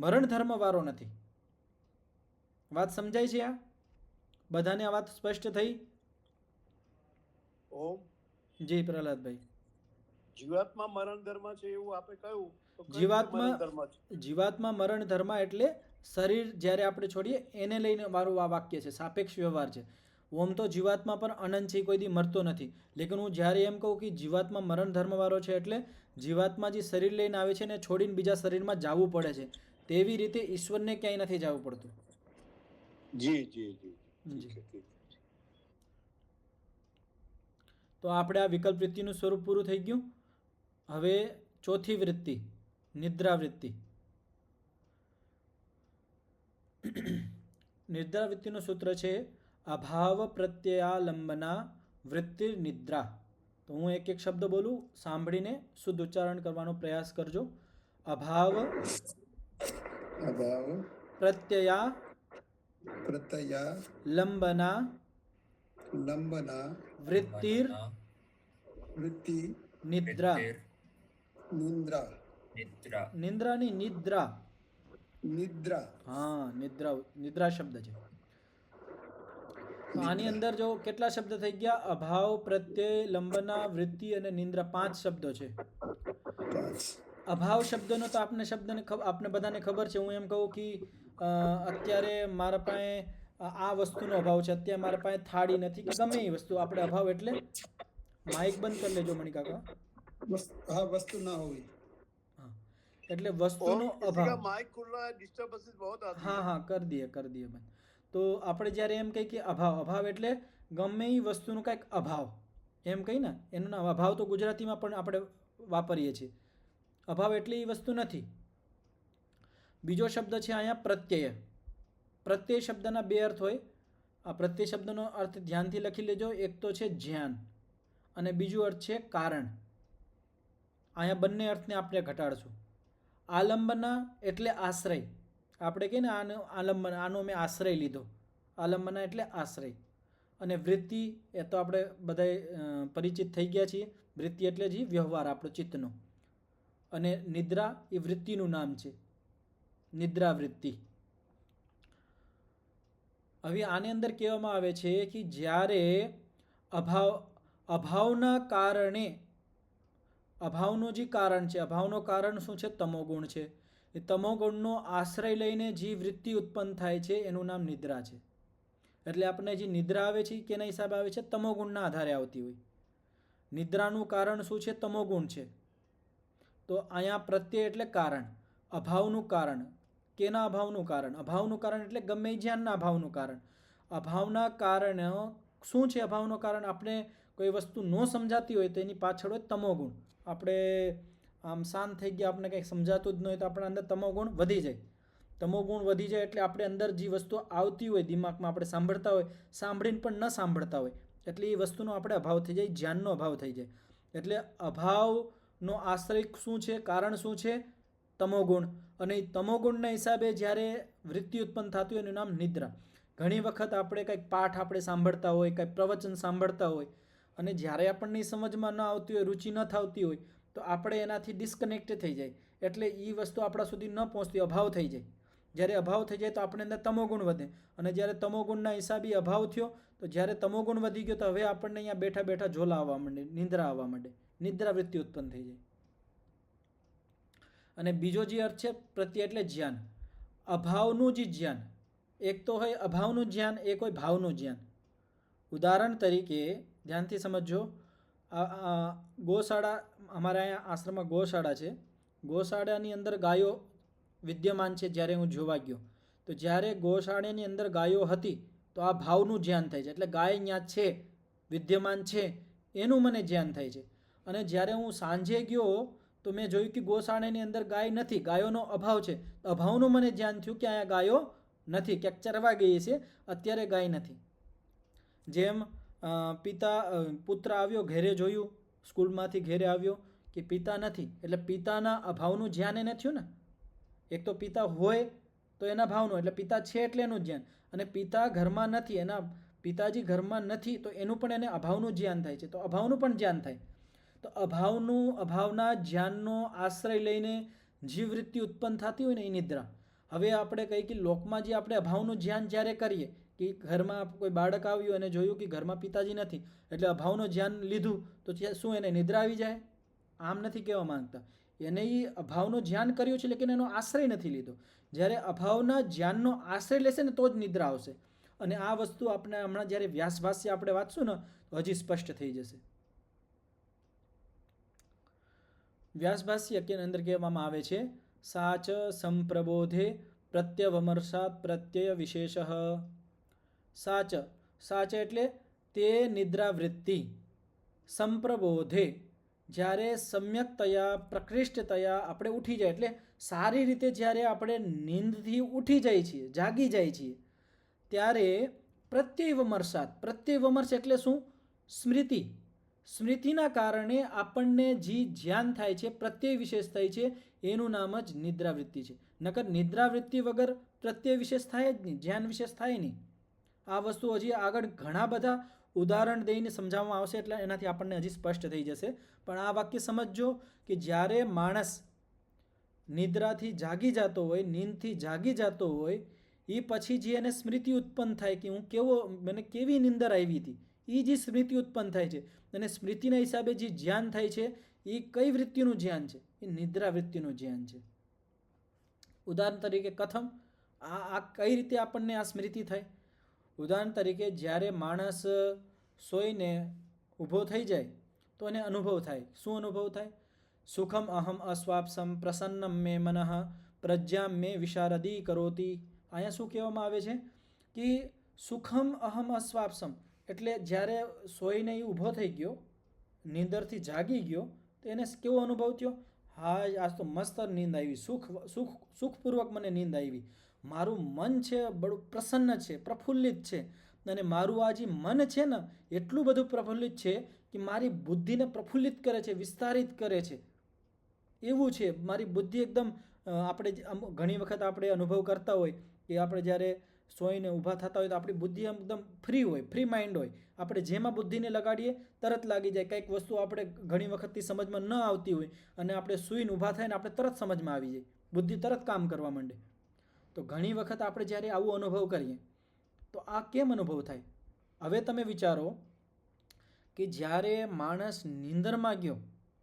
મરણ ધર્મવાળો નથી. વાત સમજાય છે? આ બધાને આ વાત સ્પષ્ટ થઈ? ઓમ જી પ્રહલાદભાઈ. જીવાત્મા મરણ ધર્મ છે એવું આપણે કહ્યું તો કઈ જીવાત્મા મરણ ધર્મ છે? જીવાત્મા મરણ ધર્મ એટલે શરીર જ્યારે આપણે છોડીએ એને લઈને મારું આ વાક્ય છે, સાપેક્ષ વ્યવહાર છે. ઓમ તો જીવાત્મા પણ અનંત છે, કોઈ દી મરતો નથી. લેકિન હું જ્યારે એમ કહું કે જીવાત્મા મરણ ધર્મવાળો છે એટલે જીવાત્મા જે શરીર લઈને આવે છે ને છોડીને બીજા શરીરમાં જવું પડે છે, તેવી રીતે ઈશ્વરને ક્યાંય નથી જવું પડતું. જી જી જી જી. તો આપણે આ વિકલ્પ વૃત્તિનું સ્વરૂપ પૂરું થઈ ગયું. હવે ચોથી વૃત્તિ, નિદ્રા વૃત્તિ. નિદ્રા વૃત્તિનું સૂત્ર છે અભાવ પ્રત્યયાલંબના વૃત્તિ નિદ્રા. તો હું એક એક શબ્દ બોલું, સાંભળીને શુદ્ધ ઉચ્ચારણ કરવાનો પ્રયાસ કરજો. અભાવ પ્રત્યયા લંબના વૃત્તિર નિદ્રા. નિદ્રાની નિદ્રા. હા, નિદ્રા શબ્દ છે. આની અંદર જો કેટલા શબ્દ થઈ ગયા? અભાવ, પ્રત્યય, લંબના, વૃત્તિ અને નિદ્રા, 5 શબ્દો છે. અભાવ શબ્દનો તો આપને બધાને ખબર છે. હું એમ કહું કે અત્યારે મારા પાસે આ વસ્તુનો અભાવ છે, અત્યારે મારા પાસે થાળી નથી, કે ગમે એ વસ્તુ. આપણે અભાવ એટલે માઇક બંધ કરી લેજો મણી કાકા. હા, વસ્તુ ના હોય. એટલે વસ્તુનો અભાવ. माइक खुल रहा है, डिस्टर्बेंसेस बहुत आती हाँ हाँ कर दिए બંધ. તો આપણે જ્યારે એમ કહીએ કે અભાવ એટલે ગમે એ વસ્તુનો કંઈક અભાવ એમ કહી ને, એનું નામ અભાવ. તો ગુજરાતીમાં પણ આપણે વાપરીએ છીએ. અભાવ એટલે એ વસ્તુ નથી. બીજો શબ્દ છે અહીંયા પ્રત્યય. પ્રત્યય શબ્દના બે અર્થ હોય. આ પ્રત્યય શબ્દનો અર્થ ધ્યાનથી લખી લેજો. એક તો છે જ્ઞાન અને બીજું અર્થ છે કારણ. અહીંયા બંને અર્થને આપણે ઘટાડશું. આલંબના એટલે આશ્રય. આપણે કહીએ ને આલંબન, આનો મેં આશ્રય લીધો. આલંબના એટલે આશ્રય. અને વૃત્તિ એ તો આપણે બધાય પરિચિત થઈ ગયા છીએ. વૃત્તિ એટલે જ વ્યવહાર આપણો ચિત્તનો. અને નિદ્રા એ વૃત્તિનું નામ છે, નિદ્રા વૃત્તિ. હવે આની અંદર કહેવામાં આવે છે કે જ્યારે અભાવના કારણે, અભાવનું જે કારણ છે, અભાવનું કારણ શું છે? તમોગુણ છે. એ તમોગુણનો આશ્રય લઈને જે વૃત્તિ ઉત્પન્ન થાય છે એનું નામ નિદ્રા છે. એટલે આપણને જે નિદ્રા આવે છે કેના હિસાબે આવે છે? તમોગુણના આધારે આવતી હોય. નિદ્રાનું કારણ શું છે? તમોગુણ છે. તો અહીંયા પ્રત્યય એટલે કારણ, અભાવનું કારણ. કેના અભાવનું કારણ? અભાવનું કારણ એટલે ગમે જ્ઞાનના અભાવનું કારણ. અભાવના કારણ શું છે? અભાવનું કારણ આપણે કોઈ વસ્તુ ન સમજાતી હોય તો એની પાછળ હોય તમોગુણ. આપણે આમ શાંત થઈ ગયા, આપણે કંઈક સમજાતું જ ન હોય તો આપણા અંદર તમોગુણ વધી જાય. તમોગુણ વધી જાય એટલે આપણે અંદર જે વસ્તુ આવતી હોય દિમાગમાં, આપણે સાંભળતા હોય, સાંભળીને પણ ન સાંભળતા હોય, એટલે એ વસ્તુનો આપણે અભાવ થઈ જાય, જ્ઞાનનો અભાવ થઈ જાય. એટલે અભાવનો આશ્રય શું છે? કારણ શું છે? તમોગુણ. અને એ તમોગુણના હિસાબે જ્યારે વૃત્તિ ઉત્પન્ન થતી હોય એનું નામ નિદ્રા. ઘણી વખત આપણે કંઈક પાઠ આપણે સાંભળતા હોય, કંઈક પ્રવચન સાંભળતા હોય, અને જ્યારે આપણને સમજમાં ન આવતી હોય, રુચિ ન થતી હોય, તો આપણે એનાથી ડિસ્કનેક્ટ થઈ જાય. એટલે એ વસ્તુ આપણા સુધી ન પહોંચતી, અભાવ થઈ જાય. જ્યારે અભાવ થઈ જાય તો આપણે અંદર તમોગુણ વધે. અને જ્યારે તમોગુણના હિસાબે અભાવ થયો, તો જ્યારે તમોગુણ વધી ગયો તો હવે આપણને અહીંયા બેઠા બેઠા ઝોલા આવવા માંડે, નિંદ્રા આવવા માંડે, નિદ્રા વૃત્તિ ઉત્પન્ન થઈ જાય. અને બીજો જે અર્થ છે પ્રત્યય એટલે જ્ઞાન. અભાવનું જે જ્ઞાન, એક તો હોય અભાવનું જ્ઞાન, એક હોય ભાવનું જ્ઞાન. ઉદાહરણ તરીકે ધ્યાનથી સમજો. ગૌશાળા, અમારા અહીંયા આશ્રમમાં ગૌશાળા છે. ગૌશાળાની અંદર ગાયો વિદ્યમાન છે. જ્યારે હું જોવા ગયો તો જ્યારે ગૌશાળાની અંદર ગાયો હતી તો આ ભાવનું જ્ઞાન થાય છે. એટલે ગાય અહીંયા છે, વિદ્યમાન છે, એનું મને જ્ઞાન થાય છે. અને જ્યારે હું સાંજે ગયો તો મેં જોયું કે ગૌશાળાની અંદર ગાય નથી, ગાયોનો અભાવ છે. અભાવનું મને ધ્યાન થયું કે અહીંયા ગાયો નથી, ક્યાંક ચરવા ગઈ છે, અત્યારે ગાય નથી. જેમ પુત્ર આવ્યો, ઘેરે જોયું, સ્કૂલમાંથી ઘેરે આવ્યો કે પિતા નથી, એટલે પિતાના અભાવનું જ્ઞાન એને થયું ને. એક તો પિતા હોય તો એના ભાવનું, એટલે પિતા છે એટલે એનું જ્ઞાન. અને પિતા ઘરમાં નથી, એના પિતાજી ઘરમાં નથી, તો એનું પણ એને અભાવનું જ્ઞાન થાય છે. તો અભાવનું પણ જ્ઞાન થાય. તો અભાવના જ્ઞાનનો આશ્રય લઈને જીવવૃત્તિ ઉત્પન્ન થતી હોય ને એ નિદ્રા. હવે આપણે કહીએ કે લોકમાં જે આપણે અભાવનું જ્ઞાન જ્યારે કરીએ કે ઘરમાં કોઈ બાળક આવ્યું અને જોયું કે ઘરમાં પિતાજી નથી, એટલે અભાવનું જ્ઞાન લીધું, તો શું એને નિદ્રા આવી જાય? આમ નથી કહેવા માંગતા. એને એ અભાવનું જ્ઞાન કર્યું છે, લેકિન એનો આશ્રય નથી લીધો. જ્યારે અભાવના જ્ઞાનનો આશ્રય લેશે ને તો જ નિદ્રા આવશે. અને આ વસ્તુ આપણે હમણાં જ્યારે વ્યાસભાષ્ય આપણે વાંચશું ને તો હજી સ્પષ્ટ થઈ જશે. વ્યાસભાષ્ય કે અંદર કહેવામાં આવે છે સાચ સંપ્રબોધે પ્રત્યવમર્શાત પ્રત્યય વિશેષ. સાચ એટલે તે નિદ્રાવૃત્તિ. સંપ્રબોધે જ્યારે સમ્યકતયા પ્રકૃષ્ટતયા આપણે ઉઠી જાય, એટલે સારી રીતે જ્યારે આપણે નીંદથી ઉઠી જાય છીએ, જાગી જાય છીએ, ત્યારે પ્રત્યવમર્શાત. પ્રત્યવમર્શ એટલે શું? સ્મૃતિ. સ્મૃતિના કારણે આપણને જે જ્ઞાન થાય છે, પ્રત્યય વિશેષ થાય છે, એનું નામ જ નિદ્રાવૃત્તિ છે. નકર નિદ્રાવૃત્તિ વગર પ્રત્યય વિશેષ થાય જ નહીં, જ્ઞાન વિશેષ થાય નહીં. આ વસ્તુ હજી આગળ ઘણા બધા ઉદાહરણ દઈને સમજાવવામાં આવશે, એટલે એનાથી આપણને હજી સ્પષ્ટ થઈ જશે. પણ આ વાક્ય સમજજો કે જ્યારે માણસ નિદ્રાથી જાગી જતો હોય, નીંદથી જાગી જતો હોય, એ પછી જે એને સ્મૃતિ ઉત્પન્ન થાય કે મને કેવી નિંદર આવી હતી, એ જે સ્મૃતિ ઉત્પન્ન થાય છે, અને સ્મૃતિના હિસાબે જે જ્ઞાન થાય છે એ કઈ વૃત્તિનું જ્ઞાન છે? એ નિદ્રા વૃત્તિનું જ્ઞાન છે. ઉદાહરણ તરીકે કથમ આ કઈ રીતે આપણને આ સ્મૃતિ થાય? ઉદાહરણ તરીકે જ્યારે માણસ સોઈને ઊભો થઈ જાય તો એને અનુભવ થાય. શું અનુભવ થાય? સુખમ અહમ અસ્વાપ્સમ પ્રસન્નમ મે મનઃ પ્રજ્ઞામ મે વિશારદી કરોતી. અહીંયા શું કહેવામાં આવે છે કે સુખમ અહમ અસ્વાપ્સમ, એટલે જ્યારે સોઈને એ ઊભો થઈ ગયો, નીંદરથી જાગી ગયો, તો એને કેવો અનુભવ થયો? હા, આજ તો મસ્ત નીંદ આવી, સુખપૂર્વક મને નીંદ આવી. મારું મન છે બડું પ્રસન્ન છે, પ્રફુલ્લિત છે, અને મારું આ જે મન છે ને એટલું બધું પ્રફુલ્લિત છે કે મારી બુદ્ધિને પ્રફુલ્લિત કરે છે, વિસ્તારિત કરે છે. એવું છે મારી બુદ્ધિ એકદમ આપણે ઘણી વખત આપણે અનુભવ કરતા હોય કે આપણે જ્યારે સોઈને ઊભા થતા હોય તો આપણી બુદ્ધિ એકદમ ફ્રી હોય, ફ્રી માઇન્ડ હોય. આપણે જેમાં બુદ્ધિને લગાડીએ તરત લાગી જાય. કંઈક વસ્તુ આપણે ઘણી વખતથી સમજમાં ન આવતી હોય અને આપણે સૂઈને ઊભા થાય ને આપણે તરત સમજમાં આવી જાય, બુદ્ધિ તરત કામ કરવા માંડે. તો ઘણી વખત આપણે જ્યારે આવો અનુભવ કરીએ તો આ કેમ અનુભવ થાય? હવે તમે વિચારો કે જ્યારે માણસ નીંદરમાં ગયો,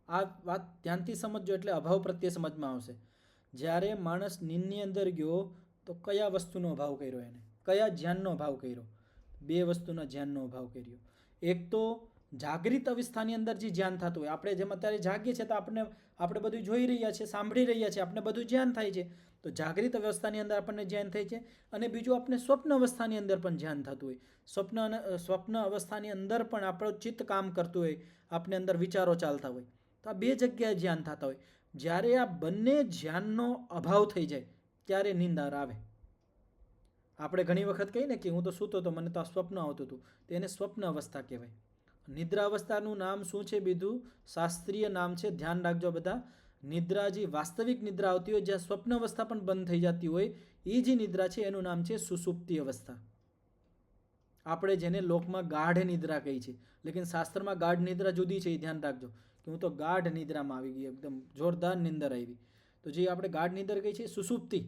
આ વાત ધ્યાનથી સમજજો એટલે અભાવ પ્રત્યે સમજમાં આવશે. જ્યારે માણસ નીંદની અંદર ગયો તો કયા વસ્તુનો અભાવ કર્યો એને? કયા ધ્યાનનો અભાવ કર્યો? બે વસ્તુના ધ્યાનનો અભાવ કર્યો. એક તો જાગૃત અવસ્થાની અંદર જે ધ્યાન થતું હોય, આપણે જેમ અત્યારે જાગીએ છીએ તો આપણે બધું જોઈ રહ્યા છીએ, સાંભળી રહ્યા છીએ, આપણે બધું ધ્યાન થાય છે. તો જાગૃત અવસ્થાની અંદર આપણને ધ્યાન થાય છે. અને બીજું આપણે સ્વપ્ન અવસ્થાની અંદર પણ ધ્યાન થતું હોય. સ્વપ્ન અવસ્થાની અંદર પણ આપણું ચિત્ત કામ કરતું હોય, આપણે અંદર વિચારો ચાલતા હોય. તો આ બે જગ્યાએ ધ્યાન થતા હોય. જ્યારે આ બંને ધ્યાનનો અભાવ થઈ જાય ત્યારે નિંદર આવે. આપણે ઘણી વખત કહીએ ને કે હું તો સૂતો તો મને તો આ સ્વપ્ન આવતું હતું, તો એને સ્વપ્ન અવસ્થા કહેવાય. નિદ્રા અવસ્થાનું નામ શું છે? બીજું શાસ્ત્રીય નામ છે, ધ્યાન રાખજો બધા. નિદ્રા જે વાસ્તવિક નિદ્રા આવતી હોય, જ્યાં સ્વપ્ન અવસ્થા પણ બંધ થઈ જતી હોય, એ જે નિદ્રા છે એનું નામ છે સુષુપ્તિ અવસ્થા. આપણે જેને લોકમાં ગાઢ નિદ્રા કહી છે, લેકિન શાસ્ત્રમાં ગાઢ નિદ્રા જુદી છે, એ ધ્યાન રાખજો કે હું તો ગાઢ નિદ્રામાં આવી ગઈ, એકદમ જોરદાર નિંદર આવી. તો જે આપણે ગાઢ નિંદર કહી છે સુષુપ્તિ,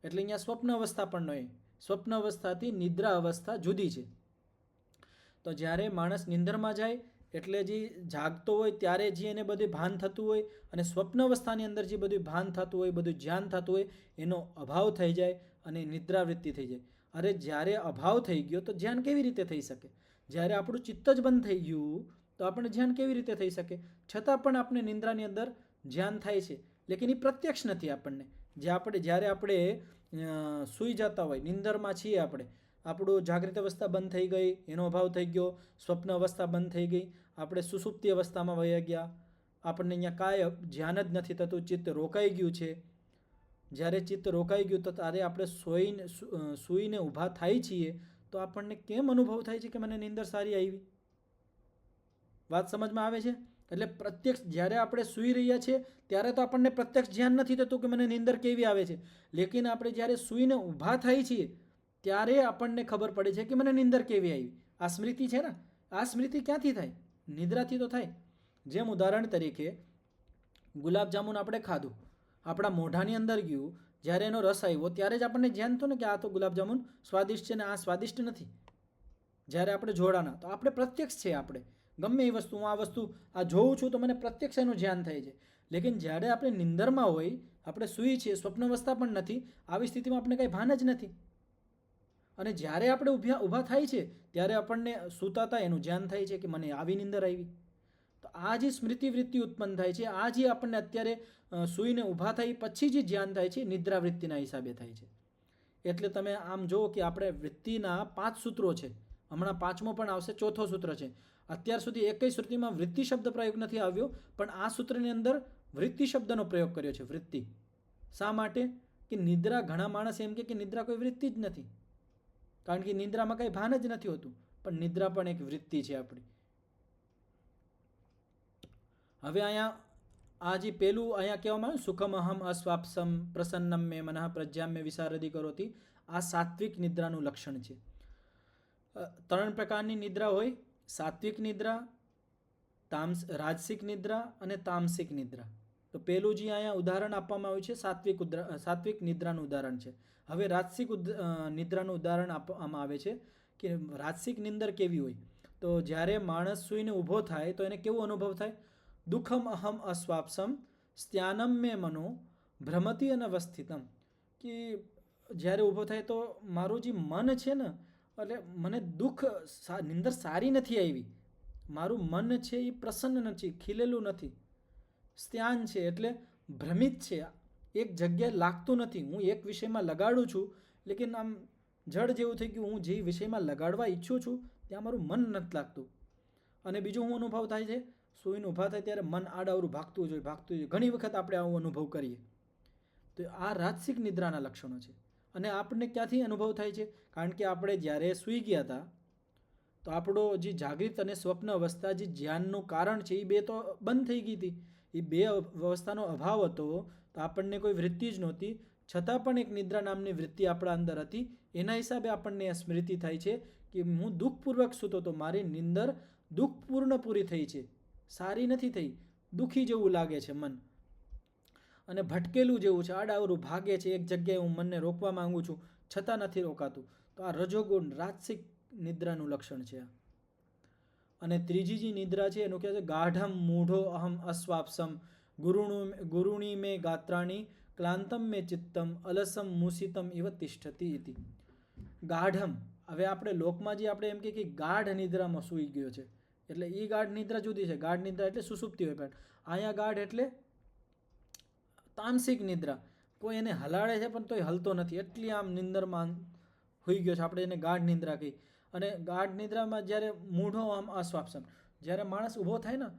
એટલે અહીંયા સ્વપ્ન અવસ્થા પણ નહીં. સ્વપ્ન અવસ્થાથી નિદ્રા અવસ્થા જુદી છે. તો જ્યારે માણસ નિંદરમાં જાય એટલે જે જાગતો હોય ત્યારે જે એને બધું ભાન થતું હોય અને સ્વપ્ન અવસ્થાની અંદર જે બધું ભાન થતું હોય, બધું ધ્યાન થતું હોય, એનો અભાવ થઈ જાય અને નિદ્રાવૃત્તિ થઈ જાય. અરે જ્યારે અભાવ થઈ ગયો તો ધ્યાન કેવી રીતે થઈ શકે? જ્યારે આપણું ચિત્ત જ બંધ થઈ ગયું તો આપણે ધ્યાન કેવી રીતે થઈ શકે? છતાં પણ આપણે નિંદ્રાની અંદર ધ્યાન થાય છે, લેકિન એ પ્રત્યક્ષ નથી આપણને. જ્યારે આપણે સૂઈ જતા હોય, નિંદરમાં છીએ આપણે, આપણું જાગૃત અવસ્થા બંધ થઈ ગઈ, એનો અભાવ થઈ ગયો, સ્વપ્ન અવસ્થા બંધ થઈ ગઈ, આપણે સુષુપ્તિ અવસ્થામાં વહી ગયા, આપણને અહીંયા કાંઈ ધ્યાન જ નથી થતું, ચિત્ત રોકાઈ ગયું છે. જ્યારે ચિત્ત રોકાઈ ગયું તો ત્યારે આપણે સૂઈને ઊભા થાય છીએ તો આપણને કેમ અનુભવ થાય છે કે મને નિંદર સારી આવી? વાત સમજમાં આવે છે? એટલે પ્રત્યક્ષ જ્યારે આપણે સૂઈ રહ્યા છીએ ત્યારે તો આપણને પ્રત્યક્ષ ધ્યાન નથી થતું કે મને નિંદર કેવી આવે છે, લેકિન આપણે જ્યારે સૂઈને ઊભા થાય છીએ ત્યારે આપણને ખબર પડે છે કે મને નિંદર કેવી આવી. આ સ્મૃતિ છે ને, આ સ્મૃતિ ક્યાંથી થાય? નિદ્રાથી તો થાય. જેમ ઉદાહરણ તરીકે ગુલાબજામુન આપણે ખાધું, આપણા મોઢાની અંદર ગયું, જ્યારે એનો રસ આવ્યો ત્યારે જ આપણને ધ્યાન થયું ને કે આ તો ગુલાબજામુન સ્વાદિષ્ટ છે ને આ સ્વાદિષ્ટ નથી. જ્યારે આપણે જોડાના તો આપણે પ્રત્યક્ષ છે, આપણે ગમે એ વસ્તુ, હું આ વસ્તુ આ જોઉં છું તો મને પ્રત્યક્ષ એનું ધ્યાન થાય છે. લેકિન જ્યારે આપણે નિંદરમાં હોય, આપણે સૂઈ છીએ, સ્વપ્ન અવસ્થા પણ નથી, આવી સ્થિતિમાં આપણે કંઈ ભાન જ નથી. અને જ્યારે આપણે ઊભા થાય છે ત્યારે આપણને સૂતાતા એનું ધ્યાન થાય છે કે મને આવી નિંદર આવી. તો આ જે સ્મૃતિવૃત્તિ ઉત્પન્ન થાય છે, આ જે આપણને અત્યારે સૂઈને ઊભા થાય પછી જે ધ્યાન થાય છે, નિદ્રાવૃત્તિના હિસાબે થાય છે. એટલે તમે આમ જુઓ કે આપણે વૃત્તિના 5 સૂત્રો છે, હમણાં 5મો પણ આવશે, 4થો સૂત્ર છે. અત્યાર સુધી એકય શ્રુતિમાં વૃત્તિ શબ્દ પ્રયોગ નથી આવ્યો, પણ આ સૂત્રની અંદર વૃત્તિ શબ્દનો પ્રયોગ કર્યો છે. વૃત્તિ શા માટે? કે નિદ્રા, ઘણા માણસ એમ કે નિદ્રા કોઈ વૃત્તિ જ નથી, કારણ કે નિદ્રામાં કંઈ ભાન જ નથી હોતું, પણ નિદ્રા પણ એક વૃત્તિ છે આપણી. હવે અહીંયા આ જે પેલું અહીંયા કહેવામાં આવ્યું, સુખમ અહમ અસ્વાપ્સમ પ્રસન્નમ મે મનઃ પ્રજ્ઞામ્ય વિશારદી કરોતી, આ સાત્વિક નિદ્રાનું લક્ષણ છે. 3 પ્રકારની નિદ્રા હોય: સાત્વિક નિદ્રા, રાજસિક નિદ્રા અને તામસિક નિદ્રા. તો પેલું જે અહીંયા ઉદાહરણ આપવામાં આવ્યું છે સાત્વિક નિદ્રાનું ઉદાહરણ છે. હવે રાજસિક નિદ્રાનું ઉદાહરણ આપવામાં આવે છે કે રાજસિક નિંદર કેવી હોય. તો જ્યારે માણસ સૂઈને ઊભો થાય તો એને કેવો અનુભવ થાય? દુઃખમ અહમ અસ્વાપ્સમ સ્ત્યાનમ મે મનો ભ્રમતી અનવસ્થિતમ. કે જ્યારે ઊભો થાય તો મારું જે મન છે ને, એટલે મને દુઃખ, નિંદર સારી નથી આવી, મારું મન છે એ પ્રસન્ન નથી, ખીલેલું નથી. સ્ત્યાન છે એટલે ભ્રમિત છે, એક જગ્યાએ લાગતું નથી. હું એક વિષયમાં લગાડું છું, લેકિન આમ જડ જેવું થઈ ગયું, હું જે વિષયમાં લગાડવા ઈચ્છું છું ત્યાં મારું મન નથી લાગતું. અને બીજું હું અનુભવ થાય છે, સૂઈને ઊભા થાય ત્યારે મન આડાવરું ભાગતું જોઈએ. ઘણી વખત આપણે આવો અનુભવ કરીએ. તો આ રાજસિક નિદ્રાના લક્ષણો છે. અને આપણને ક્યાંથી અનુભવ થાય છે? કારણ કે આપણે જ્યારે સૂઈ ગયા હતા તો આપણો જે જાગૃત અને સ્વપ્ન અવસ્થા જે જ્ઞાનનું કારણ છે એ બે તો બંધ થઈ ગઈ હતી. એ બે અવસ્થાનો અભાવ હતો તો આપણને કોઈ વૃત્તિ જ નહોતી, છતાં પણ એક નિદ્રા નામની વૃત્તિ આપણા અંદર હતી. એના હિસાબે આપણને સ્મૃતિ થાય છે કે હું દુઃખપૂર્વક સૂતો તો મારી નિંદર દુઃખપૂર્ણ પૂરી થઈ છે, સારી નથી થઈ, દુઃખી જેવું લાગે છે મન, અને ભટકેલું જેવું છે, આડાવરું ભાગે છે. એક જગ્યાએ હું મનને રોકવા માંગુ છું છતાં નથી રોકાતું. તો આ રજોગુણ રાજસિક નિદ્રાનું લક્ષણ છે. અને ત્રીજી જે નિદ્રા છે એનું કહે છે ગાઢમ મૂઢો અહમ અસ્વાપસમ ગુરુણી મે ગાત્રાણી ક્લાંતમ મે ચિત્તમ અલસમ મુસિતમ ઇવ તિષ્ઠતી ઇતિ. ગાઢમ, હવે આપણે લોકમાં જે આપણે એમ કે ગાઢ નિદ્રામાં સૂઈ ગયો છે, એટલે એ ગાઢ નિદ્રા જુદી છે. ગાઢ નિદ્રા એટલે સુસુપ્તિ હોય, પણ અહીંયા ગાઢ એટલે તામસિક નિદ્રા. કોઈ એને હલાડે છે પણ તોય હલતો નથી, એટલી આમ નિંદરમાં હોઈ ગયો છે, આપણે એને ગાઢ નિદ્રા કહી. અને ગાઢ નિદ્રામાં જ્યારે મૂઢો આમ અસ્વાપસમ, જ્યારે માણસ ઊભો થાય ને,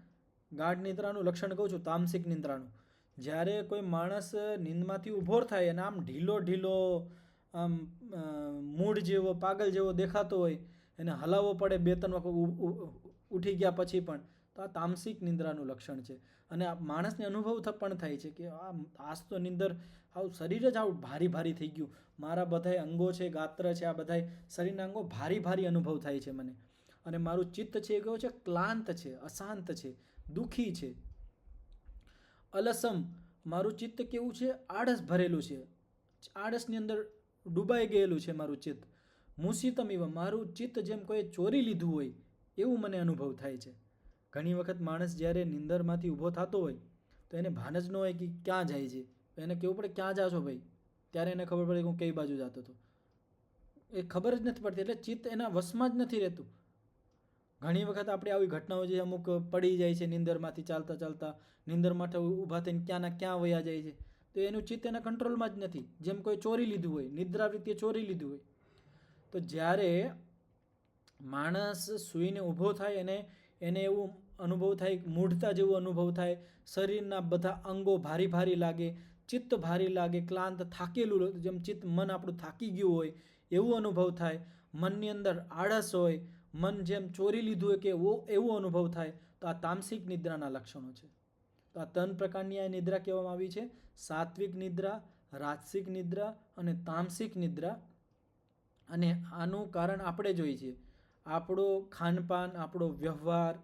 ગાઢ નિદ્રાનું લક્ષણ કહું છું તામસિક નિદ્રાનું, જ્યારે કોઈ માણસ નીંદમાંથી ઊભો થાય અને આમ ઢીલો ઢીલો આમ મૂઢ જેવો પાગલ જેવો દેખાતો હોય, એને હલાવવો પડે 2-3 વખત ઉઠી ગયા પછી પણ, તો આ તામસિક નિદ્રાનું લક્ષણ છે. અને આ માણસને અનુભવ પણ થાય છે કે આજ તો નિંદર આવું શરીર જ આવું ભારી ભારી થઈ ગયું, મારા બધાય અંગો છે, ગાત્ર છે, આ બધાય શરીરના અંગો ભારી ભારી અનુભવ થાય છે મને, અને મારું ચિત્ત છે એ કેવું છે, ક્લાંત છે, અશાંત છે, દુઃખી છે. અલસમ, મારું ચિત્ત કેવું છે, આળસ ભરેલું છે, આળસની અંદર ડૂબાઈ ગયેલું છે મારું ચિત્ત. મુસિતમ ઇવ, મારું ચિત્ત જેમ કોઈ ચોરી લીધું હોય એવું મને અનુભવ થાય છે. ઘણી વખત માણસ જ્યારે નિંદરમાંથી ઊભો થતો હોય તો એને ભાન જ ન હોય કે ક્યાં જાય છે, તો એને કહેવું પડે ક્યાં જાશો ભાઈ, ત્યારે એને ખબર પડે કે હું કઈ બાજુ જતો હતો, એ ખબર જ નથી પડતી, એટલે ચિત્ત એના વશમાં જ નથી રહેતું. ઘણી વખત આપણે આવી ઘટનાઓ જે અમુક પડી જાય છે નિંદરમાંથી ચાલતા ચાલતા, નિંદર માટે ઊભા થઈને ક્યાંના ક્યાં વયા જાય છે, તો એનું ચિત્ત એના કંટ્રોલમાં જ નથી, જેમ કોઈ ચોરી લીધું હોય, નિદ્રાવૃત્તિએ ચોરી લીધું હોય. તો જ્યારે માણસ સૂઈને ઊભો થાય એને એવું અનુભવ થાય, મૂઢતા જેવો અનુભવ થાય, શરીરના બધા અંગો ભારી ભારી લાગે, ચિત્ત ભારી લાગે, ક્લાંત થાકેલું, જેમ ચિત્ત મન આપણું થાકી ગયું હોય એવું અનુભવ થાય, મનની અંદર આળસ હોય, મન જેમ ચોરી લીધું હોય કે એવો અનુભવ થાય, તો આ તામસિક નિદ્રાના લક્ષણો છે. તો આ 3 પ્રકારની આ નિદ્રા કહેવામાં આવી છે: સાત્વિક નિદ્રા, રાજસિક નિદ્રા અને તામસિક નિદ્રા. અને આનું કારણ આપણે જોઈએ છીએ, આપણો ખાનપાન, આપણો વ્યવહાર,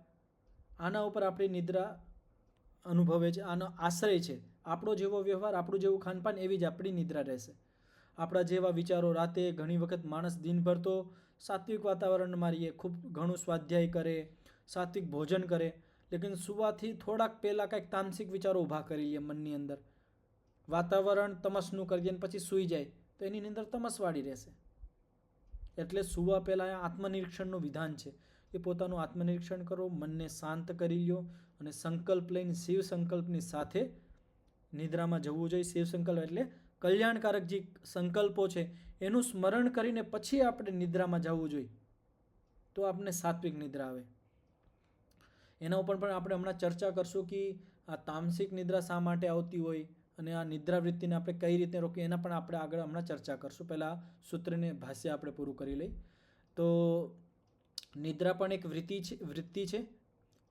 આના ઉપર આપણી નિદ્રા અનુભવે છે, આનો આશ્રય છે. આપણો જેવો વ્યવહાર, આપણું જેવું ખાનપાન, એવી જ આપણી નિદ્રા રહેશે. આપણા જેવા વિચારો, રાતે ઘણી વખત માણસ દિનભર તો સાત્વિક વાતાવરણમાં રહીએ, ખૂબ ઘણું સ્વાધ્યાય કરે, સાત્વિક ભોજન કરે, લેકિન સુવાથી થોડાક પહેલાં કંઈક તામસિક વિચારો ઊભા કરી લે મનની અંદર, વાતાવરણ તમસનું કરીએ અને પછી સૂઈ જાય તો એની અંદર તમસવાળી રહેશે. એટલે સૂવા પહેલાં આત્મનિરીક્ષણનું વિધાન છે કે પોતાનું આત્મનિરીક્ષણ કરો, મનને શાંત કરી લો અને સંકલ્પ લઈને શિવ સંકલ્પની સાથે નિદ્રામાં જવું જોઈએ. શિવ સંકલ્પ એટલે કલ્યાણકારક જે સંકલ્પો છે એનું સ્મરણ કરીને પછી આપણે નિદ્રામાં જવું જોઈએ, તો આપણે સાત્વિક નિદ્રા આવે. એના ઉપર પણ આપણે હમણાં ચર્ચા કરશું કે આ તામસિક નિદ્રા શા માટે આવતી હોય અને આ નિદ્રાવૃત્તિને આપણે કઈ રીતે રોકીએ, એના પણ આપણે આગળ હમણાં ચર્ચા કરશું. પહેલાં સૂત્રને ભાષ્ય આપણે પૂરું કરી લઈ. તો નિદ્રા પણ એક વૃત્તિ છે,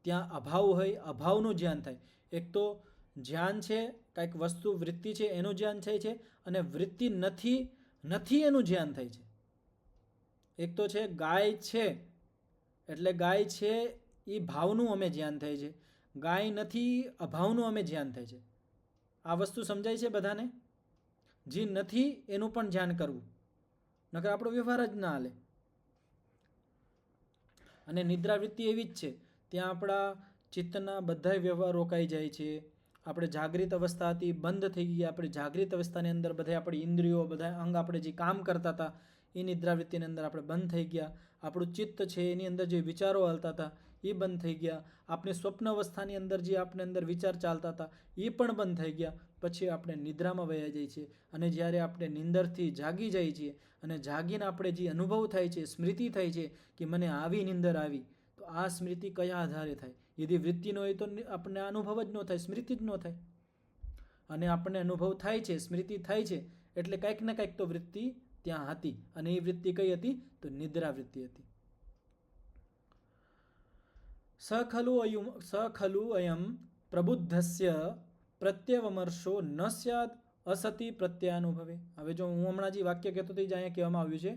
ત્યાં અભાવ હોય, અભાવનું ધ્યાન થાય. એક તો ધ્યાન છે, કાંઈક વસ્તુ વૃત્તિ છે એનું ધ્યાન થાય છે, અને વૃત્તિ નથી એનું ધ્યાન થાય છે. એક તો છે ગાય છે એટલે ગાય છે એ ભાવનું અમે ધ્યાન થાય છે, ગાય નથી અભાવનું અમે ધ્યાન થાય છે. આ વસ્તુ સમજાય છે બધાને? જે નથી એનું પણ ધ્યાન કરવું, નકર આપણો વ્યવહાર જ ના હાલે. અને નિદ્રાવૃત્તિ એવી જ છે, ત્યાં આપણા ચિત્તના બધા વ્યવહાર રોકાઈ જાય છે. આપણે જાગૃત અવસ્થાથી બંધ થઈ ગયા, આપણે જાગૃત અવસ્થાની અંદર બધા આપણી ઇન્દ્રિયો, બધા અંગ આપણે જે કામ કરતા હતા એ નિદ્રાવૃત્તિની અંદર આપણે બંધ થઈ ગયા. આપણું ચિત્ત છે એની અંદર જે વિચારો હાલતા હતા એ બંધ થઈ ગયા. આપણી સ્વપ્ન અવસ્થાની અંદર જે આપણે અંદર વિચાર ચાલતા હતા એ પણ બંધ થઈ ગયા. પછી આપણે નિદ્રામાં વયા જઈએ છીએ, અને જ્યારે આપણે નિંદરથી જાગી જઈએ છીએ અને જાગીને આપણે જે અનુભવ થાય છે, સ્મૃતિ થાય છે કે મને આવી નિંદર આવી, તો આ સ્મૃતિ કયા આધારે થાય? यदि વૃત્તિ ન હોય તો આપણને અનુભવ જ ન થાય, સ્મૃતિ જ ન થાય. અને આપણને અનુભવ થાય છે, સ્મૃતિ થાય છે, એટલે કંઈક ને કંઈક તો વૃત્તિ ત્યાં હતી, અને એ વૃત્તિ કઈ હતી? તો નિદ્રાવૃત્તિ હતી. સ ખલુ અયમ પ્રબુદ્ધસ્ય પ્રત્યવમર્શો ન સ્યાદ અસતી પ્રત્યાનુભવે. હવે જો હું હમણાં જે વાક્ય કહેતો તે જ અહીંયા કહેવામાં આવ્યું છે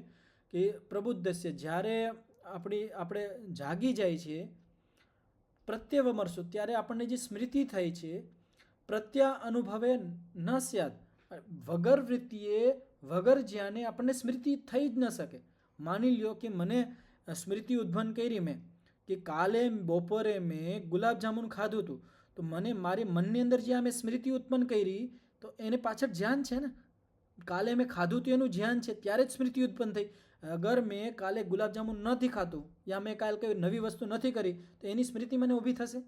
કે પ્રબુદ્ધસ્ય, જ્યારે આપણે જાગી જાય છે, પ્રત્યવમર્શો ત્યારે આપણને જે સ્મૃતિ થાય છે, પ્રત્યા અનુભવે ન સ્યાદ, વગર વૃત્તિએ વગર જ્ઞાને આપણને સ્મૃતિ થઈ જ ન શકે. માની લ્યો કે મને સ્મૃતિ ઉદ્ભન કરી મેં કે કાલે બપોરે મેં ગુલાબજામુન ખાધું હતું, તો મને મારી મનની અંદર જ્યાં મેં સ્મૃતિ ઉત્પન્ન કરી તો એને પાછળ ધ્યાન છે ને, કાલે મેં ખાધું તો એનું ધ્યાન છે, ત્યારે જ સ્મૃતિ ઉત્પન્ન થઈ. અગર મેં કાલે ગુલાબજામુન નથી ખાતું યા મેં કાલે કોઈ નવી વસ્તુ નથી કરી તો એની સ્મૃતિ મને ઊભી થશે.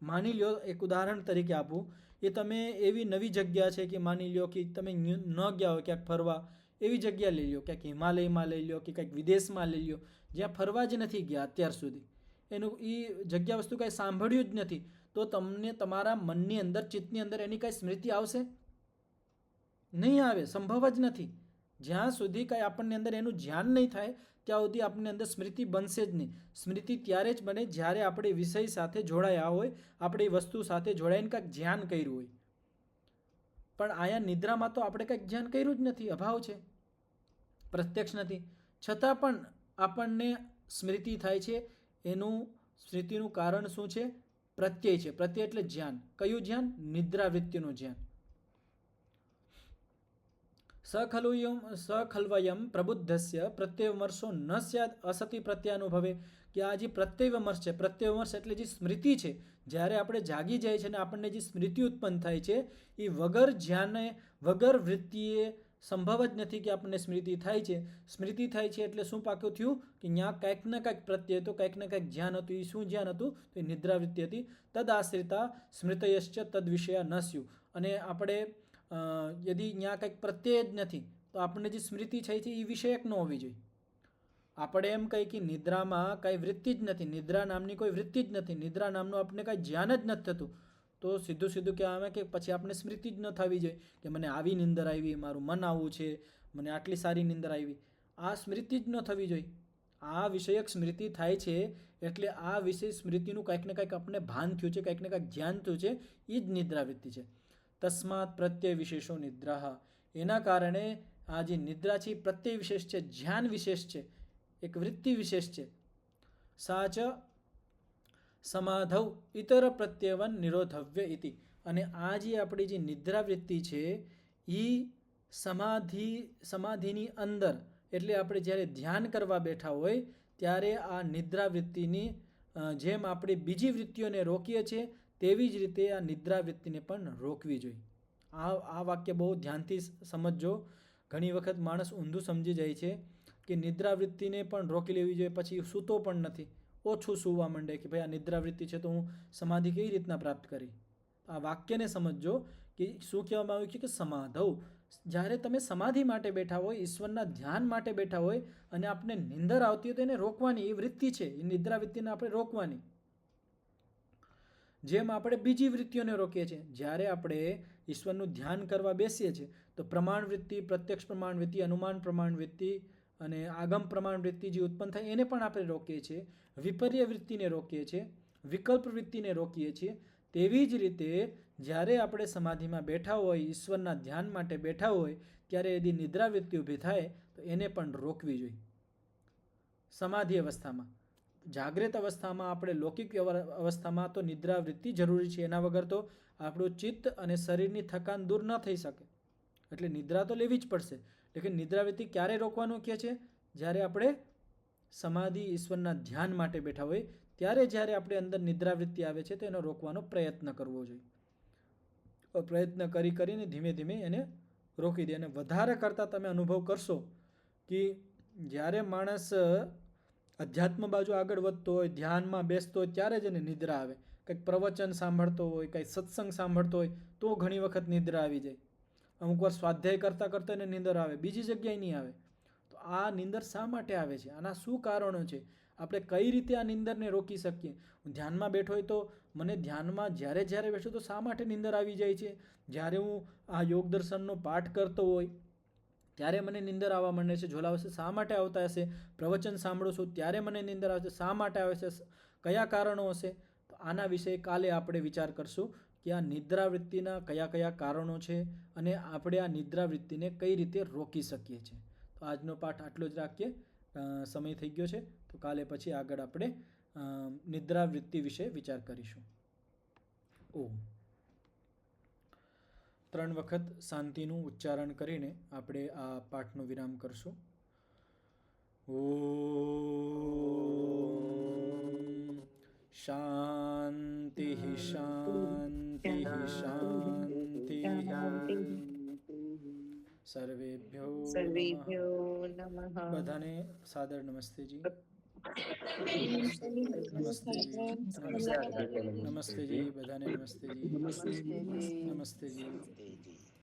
માની લ્યો એક ઉદાહરણ તરીકે આપું, એ તમે એવી નવી જગ્યા છે કે માની લ્યો કે તમે ન ગયા હોય ક્યાંક ફરવા, એવી જગ્યા લઈ લો, ક્યાંક હિમાલયમાં લઈ લો કે કંઈક વિદેશમાં લઈ લો, જ્યાં ફરવા જ નથી ગયા અત્યાર સુધી, એનું એ જગ્યા વસ્તુ કાંઈ સાંભળ્યું જ નથી, તો તમને તમારા મનની અંદર, ચિત્તની અંદર એની કાંઈ સ્મૃતિ આવશે? નહીં આવે, સંભવ જ નથી. જ્યાં સુધી કાંઈ આપણને અંદર એનું ધ્યાન નહીં થાય ત્યાં સુધી આપણને અંદર સ્મૃતિ બનશે જ નહીં. સ્મૃતિ ત્યારે જ બને જ્યારે આપણે વિષય સાથે જોડાયા હોય, આપણે એ વસ્તુ સાથે જોડાઈને કાંઈક ધ્યાન કર્યું હોય. પણ આયા નિદ્રામાં તો આપણે કાંઈક ધ્યાન કર્યું જ નથી, અભાવ છે, પ્રત્યક્ષ નથી, છતાં પણ આપણને સ્મૃતિ થાય છે. એનું સ્મૃતિનું કારણ શું છે? પ્રત્યય છે. પ્રત્યય એટલે ધ્યાન. કયું ધ્યાન? નિદ્રાવૃત્તિનું ધ્યાન. સખલ્વયમ પ્રબુદ્ધસ્ય પ્રત્યવમર્શો ન સ્યાદ અસતી પ્રત્યાનુભવે. કે આ જે પ્રત્યવમર્શ છે, પ્રત્યવમર્શ એટલે જે સ્મૃતિ છે, જ્યારે આપણે જાગી જાય છે અને આપણને જે સ્મૃતિ ઉત્પન્ન થાય છે એ વગર ધ્યાને વગર વૃત્તિએ સંભવ જ નથી કે આપણને સ્મૃતિ થાય છે. સ્મૃતિ થાય છે એટલે શું પાક્યું થયું? કે ત્યાં કંઈક ને કંઈક પ્રત્યય હતો, કંઈક ને કંઈક ધ્યાન હતું. એ શું ધ્યાન હતું? તો એ નિદ્રાવૃત્તિ હતી. તદ આશ્રિતા સ્મૃતયશ્ચ તદ વિષયા ન સ્યુ. અને આપણે યદિ ત્યાં કંઈક પ્રત્યય જ નથી તો આપણને જે સ્મૃતિ થઈ છે એ વિષયક ન હોવી જોઈએ. આપણે એમ કહીએ કે નિદ્રામાં કાંઈ વૃત્તિ જ નથી, નિદ્રા નામની કોઈ વૃત્તિ જ નથી, નિદ્રા નામનું આપણને કાંઈ ધ્યાન જ નથી થતું, તો સીધું કહેવામાં આવે કે પછી આપણે સ્મૃતિ જ ન થવી જોઈએ કે મને આવી નિંદર આવી, મારું મન આવું છે, મને આટલી સારી નિંદર આવી. આ સ્મૃતિ જ ન થવી જોઈએ. આ વિષયક સ્મૃતિ થાય છે એટલે આ વિષય સ્મૃતિનું કંઈક ને કંઈક આપણને ભાન થયું છે, કંઈક ને કંઈક ધ્યાન થયું છે, એ જ નિદ્રાવૃત્તિ છે. તસ્માત પ્રત્યય વિશેષો નિદ્રા. એના કારણે આ જે નિદ્રા છે એ પ્રત્યય વિશેષ છે, ધ્યાન વિશેષ છે, એક વૃત્તિ વિશેષ છે. સાચ સમાધૌ ઇતર પ્રત્યવન નિરોધવ્ય ઇતિ. અને આ જે આપણી જે નિદ્રાવૃત્તિ છે એ સમાધિની અંદર, એટલે આપણે જ્યારે ધ્યાન કરવા બેઠા હોય ત્યારે આ નિદ્રાવૃત્તિની જેમ આપણે બીજી વૃત્તિઓને રોકીએ છીએ તેવી જ રીતે આ નિદ્રાવૃત્તિને પણ રોકવી જોઈએ. આ વાક્ય બહુ ધ્યાનથી સમજજો. ઘણી વખત માણસ ઊંધું સમજી જાય છે કે નિદ્રાવૃત્તિને પણ રોકી લેવી જોઈએ, પછી સૂતો પણ નથી, ઓછું સૂવા માંડે કે ભાઈ આ નિદ્રાવૃત્તિ છે તો હું સમાધિ કેવી રીતના પ્રાપ્ત કરી. આ વાક્યને સમજજો કે શું કહેવામાં આવ્યું છે કે સમાધૌ. જ્યારે તમે સમાધિ માટે બેઠા હોય, ઈશ્વરના ધ્યાન માટે બેઠા હોય અને આપને નિંદર આવતી હોય તો એને રોકવાની, એ વૃત્તિ છે, એ નિદ્રાવૃત્તિને આપણે રોકવાની. જેમ આપણે બીજી વૃત્તિઓને રોકીએ છીએ. જ્યારે આપણે ઈશ્વરનું ધ્યાન કરવા બેસીએ છીએ તો પ્રમાણ વૃત્તિ, પ્રત્યક્ષ પ્રમાણ વૃત્તિ, અનુમાન પ્રમાણ વૃત્તિ અને આગમ પ્રમાણ વૃત્તિ જે ઉત્પન્ન થાય એને પણ આપણે રોકીએ છીએ. વિપર્ય વૃત્તિને રોકીએ છીએ, વિકલ્પ વૃત્તિને રોકીએ છીએ. તેવી જ રીતે જ્યારે આપણે સમાધિમાં બેઠા હોય, ઈશ્વરના ધ્યાન માટે બેઠા હોય ત્યારે यदि નિદ્રાવૃત્તિ ઊભી થાય તો એને પણ રોકવી જોઈએ. સમાધિ અવસ્થામાં, જાગૃત અવસ્થામાં, આપણે લૌકિક અવસ્થામાં તો નિદ્રાવૃત્તિ જરૂરી છે. એના વગર તો આપણું ચિત્ત અને શરીરની થકાન દૂર ન થઈ શકે. એટલે નિદ્રા તો લેવી જ પડશે. લેકિન નિદ્રાવૃત્તિ ક્યારે રોકવાનું કહે છે? જ્યારે આપણે સમાધિ, ઈશ્વરના ધ્યાન માટે બેઠા હોય ત્યારે જ્યારે આપણે અંદર નિદ્રાવૃત્તિ આવે છે તો એનો રોકવાનો પ્રયત્ન કરવો જોઈએ. પ્રયત્ન કરીને ધીમે ધીમે એને રોકી દે. અને વધારે કરતાં તમે અનુભવ કરશો કે જ્યારે માણસ અધ્યાત્મ બાજુ આગળ વધતો હોય, ધ્યાનમાં બેસતો હોય ત્યારે જ એને નિદ્રા આવે. કંઈક પ્રવચન સાંભળતો હોય, કંઈક સત્સંગ સાંભળતો હોય તો ઘણી વખત નિદ્રા આવી જાય. અમુક વાર સ્વાધ્યાય કરતાં એને નિંદર આવે, બીજી જગ્યાએ નહીં આવે. તો આ નિંદર શા માટે આવે છે? આના શું કારણો છે? આપણે કઈ રીતે આ નિંદરને રોકી શકીએ. હું ધ્યાનમાં બેઠો હોય તો મને ધ્યાનમાં જ્યારે બેઠો તો શા માટે નિંદર આવી જાય છે? જ્યારે હું આ યોગ દર્શનનો પાઠ કરતો હોય ત્યારે મને નિંદર આવવા માંડે છે. ઝોલા વર્ષે શા માટે આવતા હશે? પ્રવચન સાંભળો છો ત્યારે મને નિંદર આવે છે, શા માટે આવે છે? કયા કારણો હશે? તો આના વિશે કાલે આપણે વિચાર કરશું કે આ નિદ્રાવૃત્તિના કયા કારણો છે અને આપણે આ નિદ્રાવૃત્તિને કઈ રીતે રોકી શકીએ છીએ. તો આજનો પાઠ આટલો જ રાખીએ. સમય થઈ ગયો છે તો કાલે પછી આગળ આપણે નિદ્રાવૃત્તિ વિશે વિચાર કરીશું. ઓમ. 3 વખત શાંતિનું ઉચ્ચારણ કરીને આપણે આ પાઠનો વિરામ કરશું. ઓમ શાંતિ શાંતિ શાંતિ. સર્વેભ્યો નમઃ. બધાને સાદર નમસ્તેજી. નમસ્તેજી. બધાને નમસ્તેજી. નમસ્તેજી.